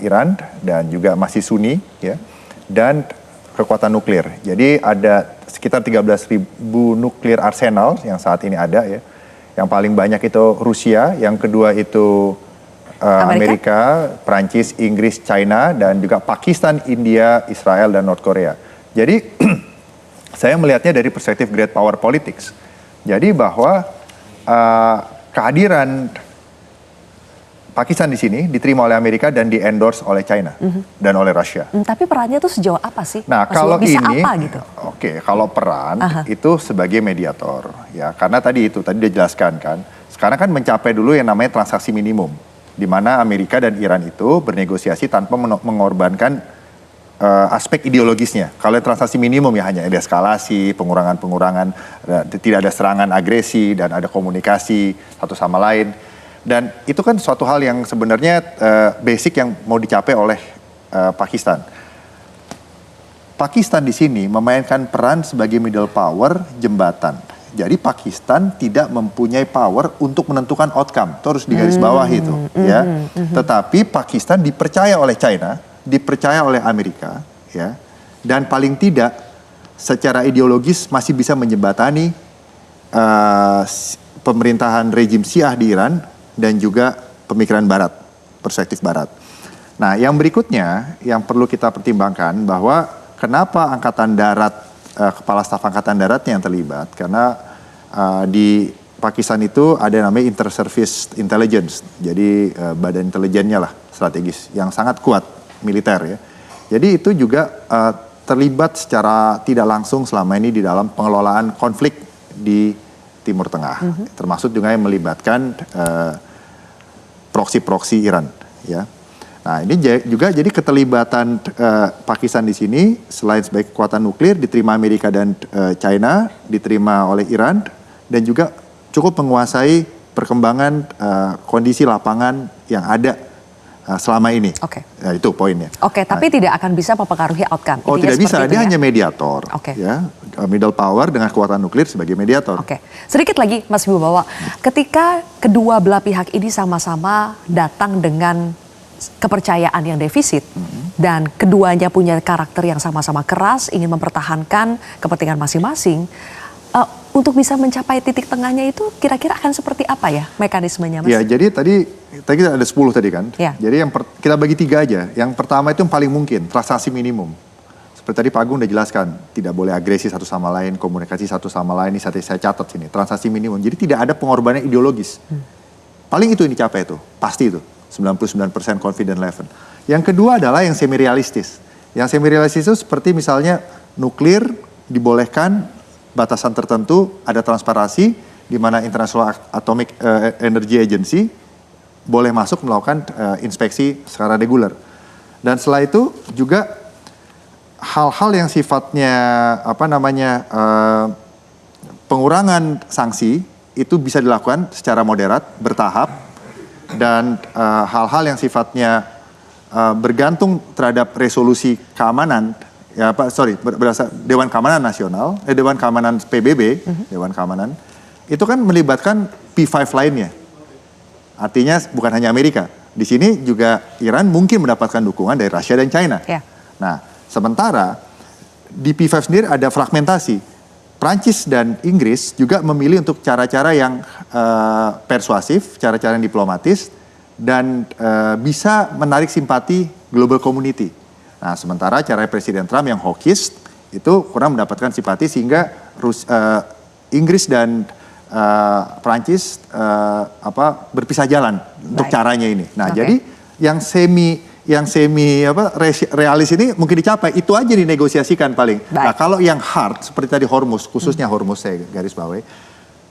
Iran dan juga masih Sunni, ya. Dan kekuatan nuklir. Jadi ada sekitar 13.000 nuklir arsenal yang saat ini ada, ya. Yang paling banyak itu Rusia, yang kedua itu Amerika, Prancis, Inggris, China, dan juga Pakistan, India, Israel, dan North Korea. Jadi saya melihatnya dari perspektif great power politics. Jadi bahwa kehadiran Pakistan di sini diterima oleh Amerika dan di-endorse oleh China dan oleh Rusia. Tapi perannya itu sejauh apa sih? Nah, Mas, kalau bisa ini, apa gitu? Kalau peran itu sebagai mediator, ya, karena tadi dijelaskan kan. Sekarang kan mencapai dulu yang namanya transaksi minimum, di mana Amerika dan Iran itu bernegosiasi tanpa mengorbankan aspek ideologisnya. Kalau transaksi minimum ya hanya ada eskalasi, pengurangan, tidak ada serangan agresi dan ada komunikasi satu sama lain. Dan itu kan suatu hal yang sebenarnya basic yang mau dicapai oleh Pakistan. Pakistan di sini memainkan peran sebagai middle power, jembatan. Jadi Pakistan tidak mempunyai power untuk menentukan outcome. Itu harus digaris bawah itu, ya. Tetapi Pakistan dipercaya oleh China, dipercaya oleh Amerika, ya. Dan paling tidak secara ideologis masih bisa menjembatani pemerintahan rejim Syiah di Iran dan juga pemikiran Barat, perspektif Barat. Nah, yang berikutnya yang perlu kita pertimbangkan bahwa kenapa Angkatan Darat, Kepala Staf Angkatan Daratnya yang terlibat, karena di Pakistan itu ada namanya Inter-Service Intelligence, jadi badan intelijennya lah strategis yang sangat kuat militer, ya. Jadi itu juga terlibat secara tidak langsung selama ini di dalam pengelolaan konflik di Timur Tengah, termasuk juga yang melibatkan proksi-proksi Iran, ya. Nah, ini juga jadi keterlibatan Pakistan di sini selain sebagai kekuatan nuklir diterima Amerika dan China, diterima oleh Iran dan juga cukup menguasai perkembangan kondisi lapangan yang ada selama ini. Oke. Ya, itu poinnya. Oke, tapi tidak akan bisa mempengaruhi outcome. Oh, Intinya tidak bisa, seperti itu dia ya? hanya mediator. Oke. Ya, middle power dengan kekuatan nuklir sebagai mediator. Oke, sedikit lagi Mas Wibowo, ketika kedua belah pihak ini sama-sama datang dengan kepercayaan yang defisit dan keduanya punya karakter yang sama-sama keras, ingin mempertahankan kepentingan masing-masing, untuk bisa mencapai titik tengahnya itu kira-kira akan seperti apa ya mekanismenya, Mas? Ya, jadi tadi ada 10 tadi kan. Ya. Jadi kita bagi 3 aja. Yang pertama itu yang paling mungkin, transaksi minimum. Seperti tadi Pak Agung udah jelaskan, tidak boleh agresi satu sama lain, komunikasi satu sama lain, ini saya catat sini, transaksi minimum. Jadi tidak ada pengorbanan ideologis. Paling itu yang dicapai itu, pasti itu, 99% confident level. Yang kedua adalah yang semi realistis. Yang semi realistis itu seperti misalnya nuklir dibolehkan batasan tertentu, ada transparansi di mana International Atomic Energy Agency boleh masuk melakukan inspeksi secara reguler. Dan setelah itu juga hal-hal yang sifatnya pengurangan sanksi itu bisa dilakukan secara moderat, bertahap, dan hal-hal yang sifatnya bergantung terhadap resolusi keamanan. Berdasar Dewan Keamanan Nasional, Dewan Keamanan PBB, Dewan Keamanan, itu kan melibatkan P5 lainnya. Artinya bukan hanya Amerika. Di sini juga Iran mungkin mendapatkan dukungan dari Rusia dan China. Ya. Nah, sementara di P5 sendiri ada fragmentasi. Prancis dan Inggris juga memilih untuk cara-cara yang persuasif, cara-cara yang diplomatis, dan bisa menarik simpati global community. Nah, sementara cara Presiden Trump yang hawkish itu kurang mendapatkan simpati sehingga Inggris dan Prancis berpisah jalan untuk caranya ini. Nah, jadi yang semi realis ini mungkin dicapai, itu aja dinegosiasikan paling. Nah, kalau yang hard seperti tadi Hormuz, khususnya Hormuz saya garis bawahi,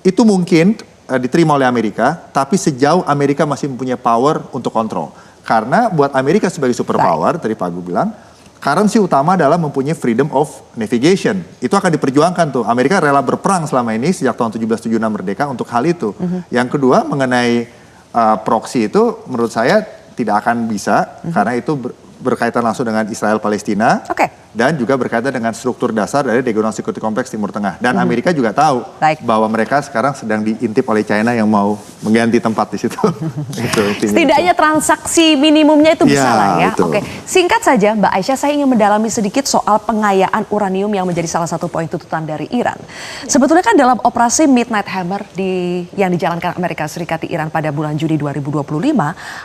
itu mungkin diterima oleh Amerika, tapi sejauh Amerika masih mempunyai power untuk kontrol. Karena buat Amerika sebagai superpower, tadi Pak Agung bilang, currency utama adalah mempunyai freedom of navigation. Itu akan diperjuangkan tuh. Amerika rela berperang selama ini sejak tahun 1776 merdeka untuk hal itu. Yang kedua mengenai proxy itu menurut saya tidak akan bisa, karena itu berkaitan langsung dengan Israel Palestina. Dan juga berkaitan dengan struktur dasar dari regional security complex Timur Tengah. Dan Amerika juga tahu bahwa mereka sekarang sedang diintip oleh China yang mau mengganti tempat di situ. Setidaknya transaksi minimumnya itu bisa lah ya. Betul. Oke, singkat saja Mbak Aisyah, saya ingin mendalami sedikit soal pengayaan uranium yang menjadi salah satu poin tuntutan dari Iran. Sebetulnya kan dalam operasi Midnight Hammer yang dijalankan Amerika Serikat di Iran pada bulan Juni 2025,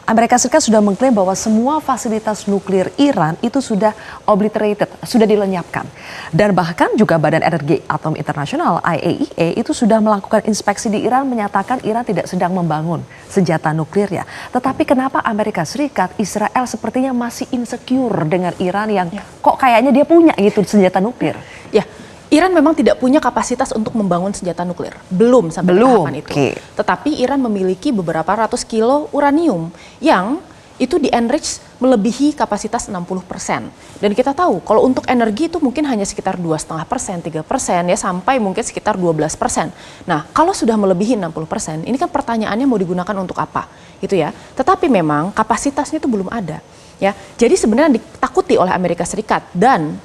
Amerika Serikat sudah mengklaim bahwa semua fasilitas nuklir Iran itu sudah obliterated, sudah dilenyapkan. Dan bahkan juga Badan Energi Atom Internasional IAEA itu sudah melakukan inspeksi di Iran, menyatakan Iran tidak sedang membangun senjata nuklirnya. Tetapi kenapa Amerika Serikat, Israel sepertinya masih insecure dengan Iran yang kok kayaknya dia punya gitu senjata nuklir? Ya, Iran memang tidak punya kapasitas untuk membangun senjata nuklir. Belum sampai tahapan itu. Tetapi Iran memiliki beberapa ratus kilo uranium yang itu di-enrich melebihi kapasitas 60%. Dan kita tahu kalau untuk energi itu mungkin hanya sekitar 2,5%, 3% ya, sampai mungkin sekitar 12%. Nah, kalau sudah melebihi 60%, ini kan pertanyaannya mau digunakan untuk apa? Gitu ya. Tetapi memang kapasitasnya itu belum ada. Ya. Jadi sebenarnya ditakuti oleh Amerika Serikat dan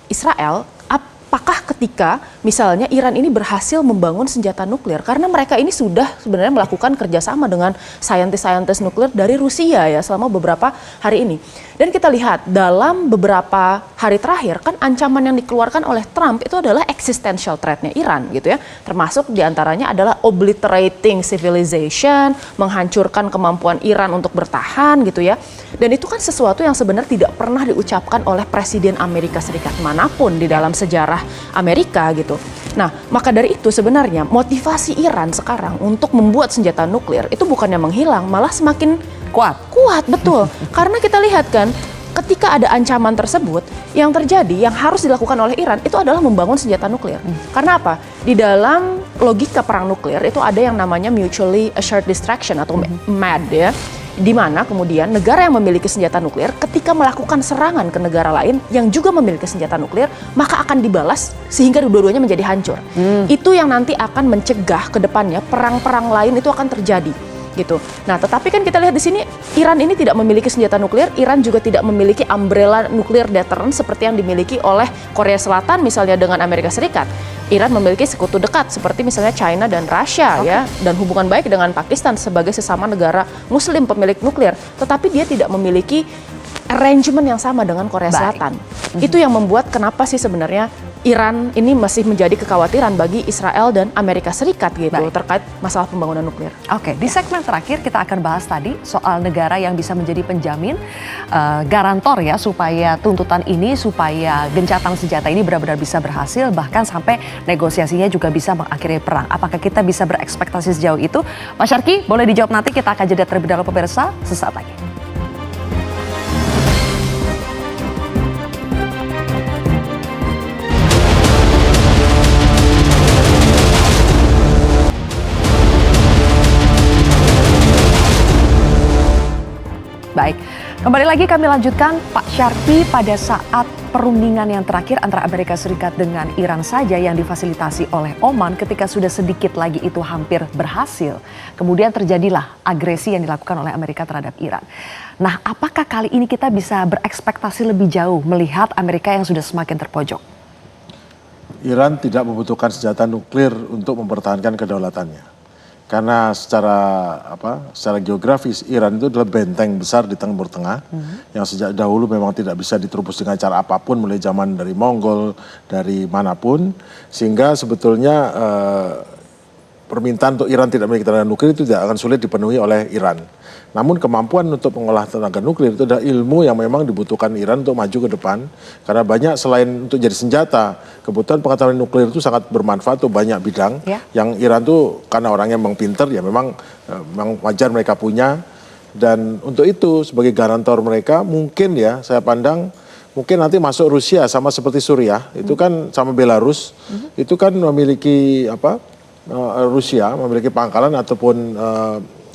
Israel, apakah ketika misalnya Iran ini berhasil membangun senjata nuklir, karena mereka ini sudah sebenarnya melakukan kerjasama dengan saintis-saintis nuklir dari Rusia ya selama beberapa hari ini. Dan kita lihat dalam beberapa hari terakhir kan ancaman yang dikeluarkan oleh Trump itu adalah existential threat-nya Iran gitu ya. Termasuk diantaranya adalah obliterating civilization, menghancurkan kemampuan Iran untuk bertahan gitu ya. Dan itu kan sesuatu yang sebenarnya tidak pernah diucapkan oleh Presiden Amerika Serikat manapun di dalam sejarah Amerika gitu. Nah, maka dari itu sebenarnya motivasi Iran sekarang untuk membuat senjata nuklir itu bukannya menghilang, malah semakin kuat, betul. Karena kita lihat kan, ketika ada ancaman tersebut, yang terjadi, yang harus dilakukan oleh Iran itu adalah membangun senjata nuklir. Karena apa? Di dalam logika perang nuklir itu ada yang namanya mutually assured destruction atau MAD ya. Di mana kemudian negara yang memiliki senjata nuklir ketika melakukan serangan ke negara lain yang juga memiliki senjata nuklir, maka akan dibalas sehingga dua-duanya menjadi hancur. Itu yang nanti akan mencegah ke depannya perang-perang lain itu akan terjadi. gitu. Nah, tetapi kan kita lihat di sini Iran ini tidak memiliki senjata nuklir, Iran juga tidak memiliki umbrella nuklir deterrent seperti yang dimiliki oleh Korea Selatan misalnya dengan Amerika Serikat. Iran memiliki sekutu dekat seperti misalnya China dan Rusia ya, dan hubungan baik dengan Pakistan sebagai sesama negara Muslim pemilik nuklir. Tetapi dia tidak memiliki arrangement yang sama dengan Korea Selatan. Itu yang membuat kenapa sih sebenarnya Iran ini masih menjadi kekhawatiran bagi Israel dan Amerika Serikat gitu terkait masalah pembangunan nuklir. Oke, di segmen terakhir kita akan bahas tadi soal negara yang bisa menjadi penjamin garantor ya supaya tuntutan ini, supaya gencatan senjata ini benar-benar bisa berhasil, bahkan sampai negosiasinya juga bisa mengakhiri perang. Apakah kita bisa berekspektasi sejauh itu? Mas Syarki, boleh dijawab nanti, kita akan jeda terlebih dahulu pemirsa, sesaat lagi. Baik, kembali lagi kami lanjutkan Pak Syarki. Pada saat perundingan yang terakhir antara Amerika Serikat dengan Iran saja yang difasilitasi oleh Oman, ketika sudah sedikit lagi itu hampir berhasil, kemudian terjadilah agresi yang dilakukan oleh Amerika terhadap Iran. Nah, apakah kali ini kita bisa berekspektasi lebih jauh melihat Amerika yang sudah semakin terpojok? Iran tidak membutuhkan senjata nuklir untuk mempertahankan kedaulatannya. Karena secara geografis Iran itu adalah benteng besar di Timur Tengah yang sejak dahulu memang tidak bisa diterobos dengan cara apapun, mulai zaman dari Mongol, dari manapun, sehingga sebetulnya permintaan untuk Iran tidak memiliki tenaga nuklir itu tidak akan sulit dipenuhi oleh Iran. Namun kemampuan untuk mengolah tenaga nuklir itu adalah ilmu yang memang dibutuhkan Iran untuk maju ke depan. Karena banyak selain untuk jadi senjata, kebutuhan pengetahuan nuklir itu sangat bermanfaat untuk banyak bidang. Yang Iran tuh karena orangnya memang pinter, ya memang wajar mereka punya. Dan untuk itu sebagai garantor mereka mungkin ya saya pandang mungkin nanti masuk Rusia sama seperti Suriah, itu kan sama Belarus, itu kan memiliki Rusia memiliki pangkalan ataupun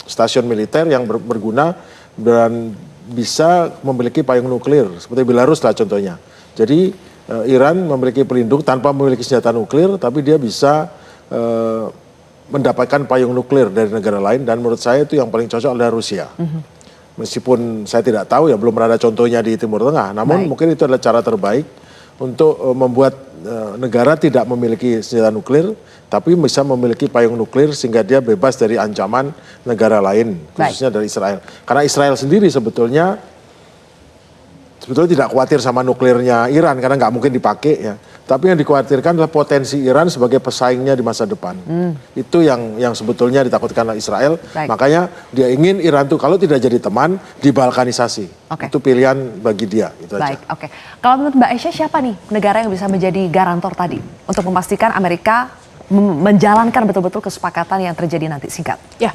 stasiun militer yang berguna dan bisa memiliki payung nuklir seperti Belarus lah contohnya. Jadi Iran memiliki pelindung tanpa memiliki senjata nuklir, tapi dia bisa mendapatkan payung nuklir dari negara lain, dan menurut saya itu yang paling cocok adalah Rusia. Meskipun saya tidak tahu ya, belum ada contohnya di Timur Tengah, namun mungkin itu adalah cara terbaik untuk membuat negara tidak memiliki senjata nuklir tapi bisa memiliki payung nuklir sehingga dia bebas dari ancaman negara lain, khususnya dari Israel. Karena Israel sendiri sebetulnya tidak khawatir sama nuklirnya Iran karena nggak mungkin dipakai ya. Tapi yang dikhawatirkan adalah potensi Iran sebagai pesaingnya di masa depan. Itu yang sebetulnya ditakutkan oleh Israel. Makanya dia ingin Iran tuh kalau tidak jadi teman dibalkanisasi. Itu pilihan bagi dia. Itu aja. Oke. Kalau menurut Mbak Aisyah, siapa nih negara yang bisa menjadi garantor tadi untuk memastikan Amerika menjalankan betul-betul kesepakatan yang terjadi nanti? Singkat. Ya.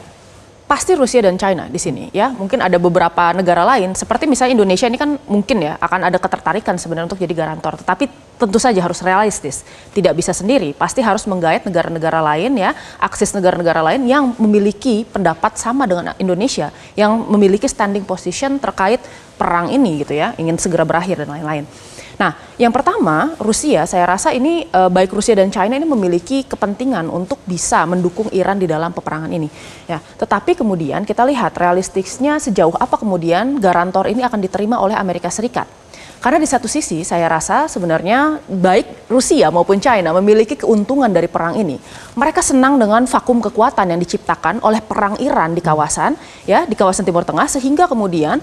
Pasti Rusia dan China di sini ya. Mungkin ada beberapa negara lain seperti misalnya Indonesia ini kan mungkin ya akan ada ketertarikan sebenarnya untuk jadi garantor. Tetapi tentu saja harus realistis. Tidak bisa sendiri. Pasti harus menggait negara-negara lain ya, akses negara-negara lain yang memiliki pendapat sama dengan Indonesia, yang memiliki standing position terkait perang ini gitu ya, ingin segera berakhir dan lain-lain. Nah, yang pertama, Rusia, saya rasa ini baik Rusia dan China ini memiliki kepentingan untuk bisa mendukung Iran di dalam peperangan ini. Ya, tetapi kemudian kita lihat realistisnya sejauh apa kemudian garantor ini akan diterima oleh Amerika Serikat. Karena di satu sisi saya rasa sebenarnya baik Rusia maupun China memiliki keuntungan dari perang ini. Mereka senang dengan vakum kekuatan yang diciptakan oleh perang Iran di kawasan Timur Tengah, sehingga kemudian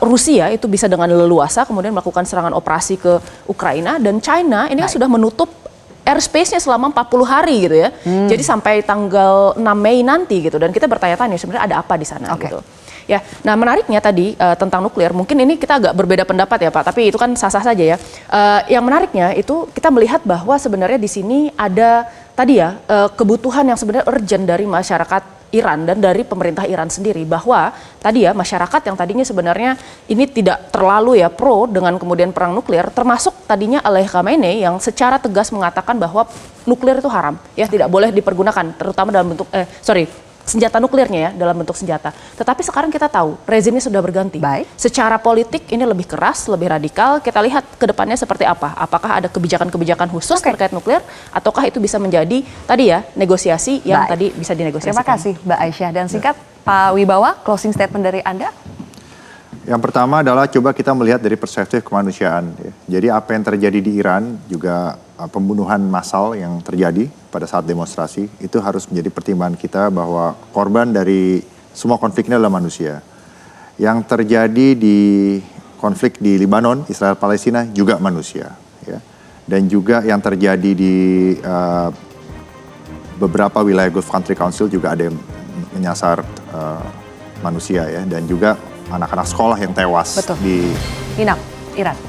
Rusia itu bisa dengan leluasa kemudian melakukan serangan operasi ke Ukraina, dan China ini sudah menutup airspace-nya selama 40 hari gitu ya. Jadi sampai tanggal 6 Mei nanti gitu, dan kita bertanya-tanya sebenarnya ada apa di sana gitu. Ya, nah menariknya tadi tentang nuklir, mungkin ini kita agak berbeda pendapat ya Pak, tapi itu kan sah-sah saja ya. Yang menariknya itu kita melihat bahwa sebenarnya di sini ada tadi ya kebutuhan yang sebenarnya urgent dari masyarakat Iran dan dari pemerintah Iran sendiri, bahwa tadi ya masyarakat yang tadinya sebenarnya ini tidak terlalu ya pro dengan kemudian perang nuklir, termasuk tadinya oleh Khamenei yang secara tegas mengatakan bahwa nuklir itu haram ya, tidak boleh dipergunakan terutama dalam bentuk senjata nuklirnya ya, dalam bentuk senjata. Tetapi sekarang kita tahu rezimnya sudah berganti. Secara politik ini lebih keras, lebih radikal. Kita lihat ke depannya seperti apa. Apakah ada kebijakan-kebijakan khusus terkait nuklir, ataukah itu bisa menjadi tadi ya negosiasi yang tadi bisa dinegosiasikan. Terima kasih Mbak Aisyah, dan singkat Pak Wibawa, closing statement dari Anda? Yang pertama adalah coba kita melihat dari perspektif kemanusiaan. Ya. Jadi apa yang terjadi di Iran juga pembunuhan massal yang terjadi pada saat demonstrasi itu harus menjadi pertimbangan kita bahwa korban dari semua konflik ini adalah manusia. Yang terjadi di konflik di Lebanon, Israel Palestina juga manusia. Ya. Dan juga yang terjadi di beberapa wilayah Gulf Country Council juga ada yang menyasar manusia ya, dan juga anak-anak sekolah yang tewas di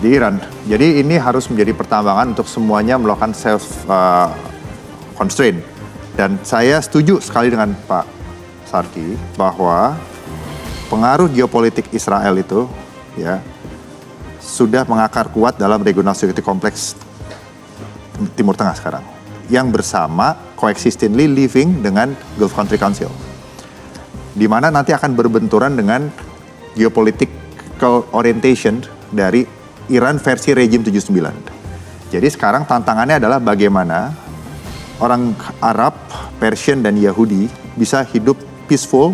Iran. Jadi ini harus menjadi pertimbangan untuk semuanya melakukan self constraint. Dan saya setuju sekali dengan Pak Sarki bahwa pengaruh geopolitik Israel itu ya sudah mengakar kuat dalam regional security kompleks Timur Tengah sekarang, yang bersama coexistently living dengan Gulf Country Council, di mana nanti akan berbenturan dengan geopolitical orientation dari Iran versi rejim 79. Jadi sekarang tantangannya adalah bagaimana orang Arab, Persian dan Yahudi bisa hidup peaceful,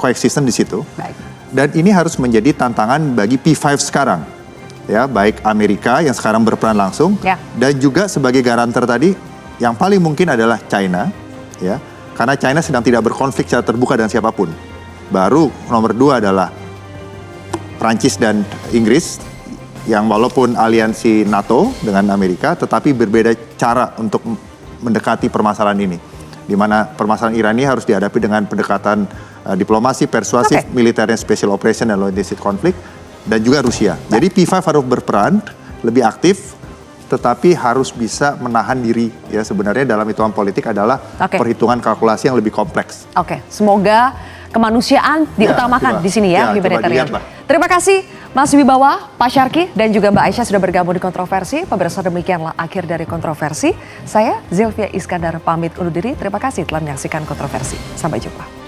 coexistent di situ. Baik. Dan ini harus menjadi tantangan bagi P5 sekarang. Ya, baik Amerika yang sekarang berperan langsung dan juga sebagai garanter tadi yang paling mungkin adalah China, ya. Karena China sedang tidak berkonflik secara terbuka dengan siapapun. Baru nomor 2 adalah Prancis dan Inggris, yang walaupun aliansi NATO dengan Amerika, tetapi berbeda cara untuk mendekati permasalahan ini. Di mana permasalahan Iran ini harus dihadapi dengan pendekatan diplomasi, persuasif, militernya special operation dan logistik konflik, dan juga Rusia. Jadi P5 harus berperan lebih aktif, tetapi harus bisa menahan diri. Ya, sebenarnya dalam hitungan politik adalah perhitungan kalkulasi yang lebih kompleks. Semoga kemanusiaan diutamakan di sini ya, humanitarian. Terima kasih Mas Wibawa, Pak Syarki, dan juga Mbak Aisyah sudah bergabung di Kontroversi. Pemirsa, demikianlah akhir dari Kontroversi. Saya Zilvia Iskandar pamit undur diri. Terima kasih telah menyaksikan Kontroversi. Sampai jumpa.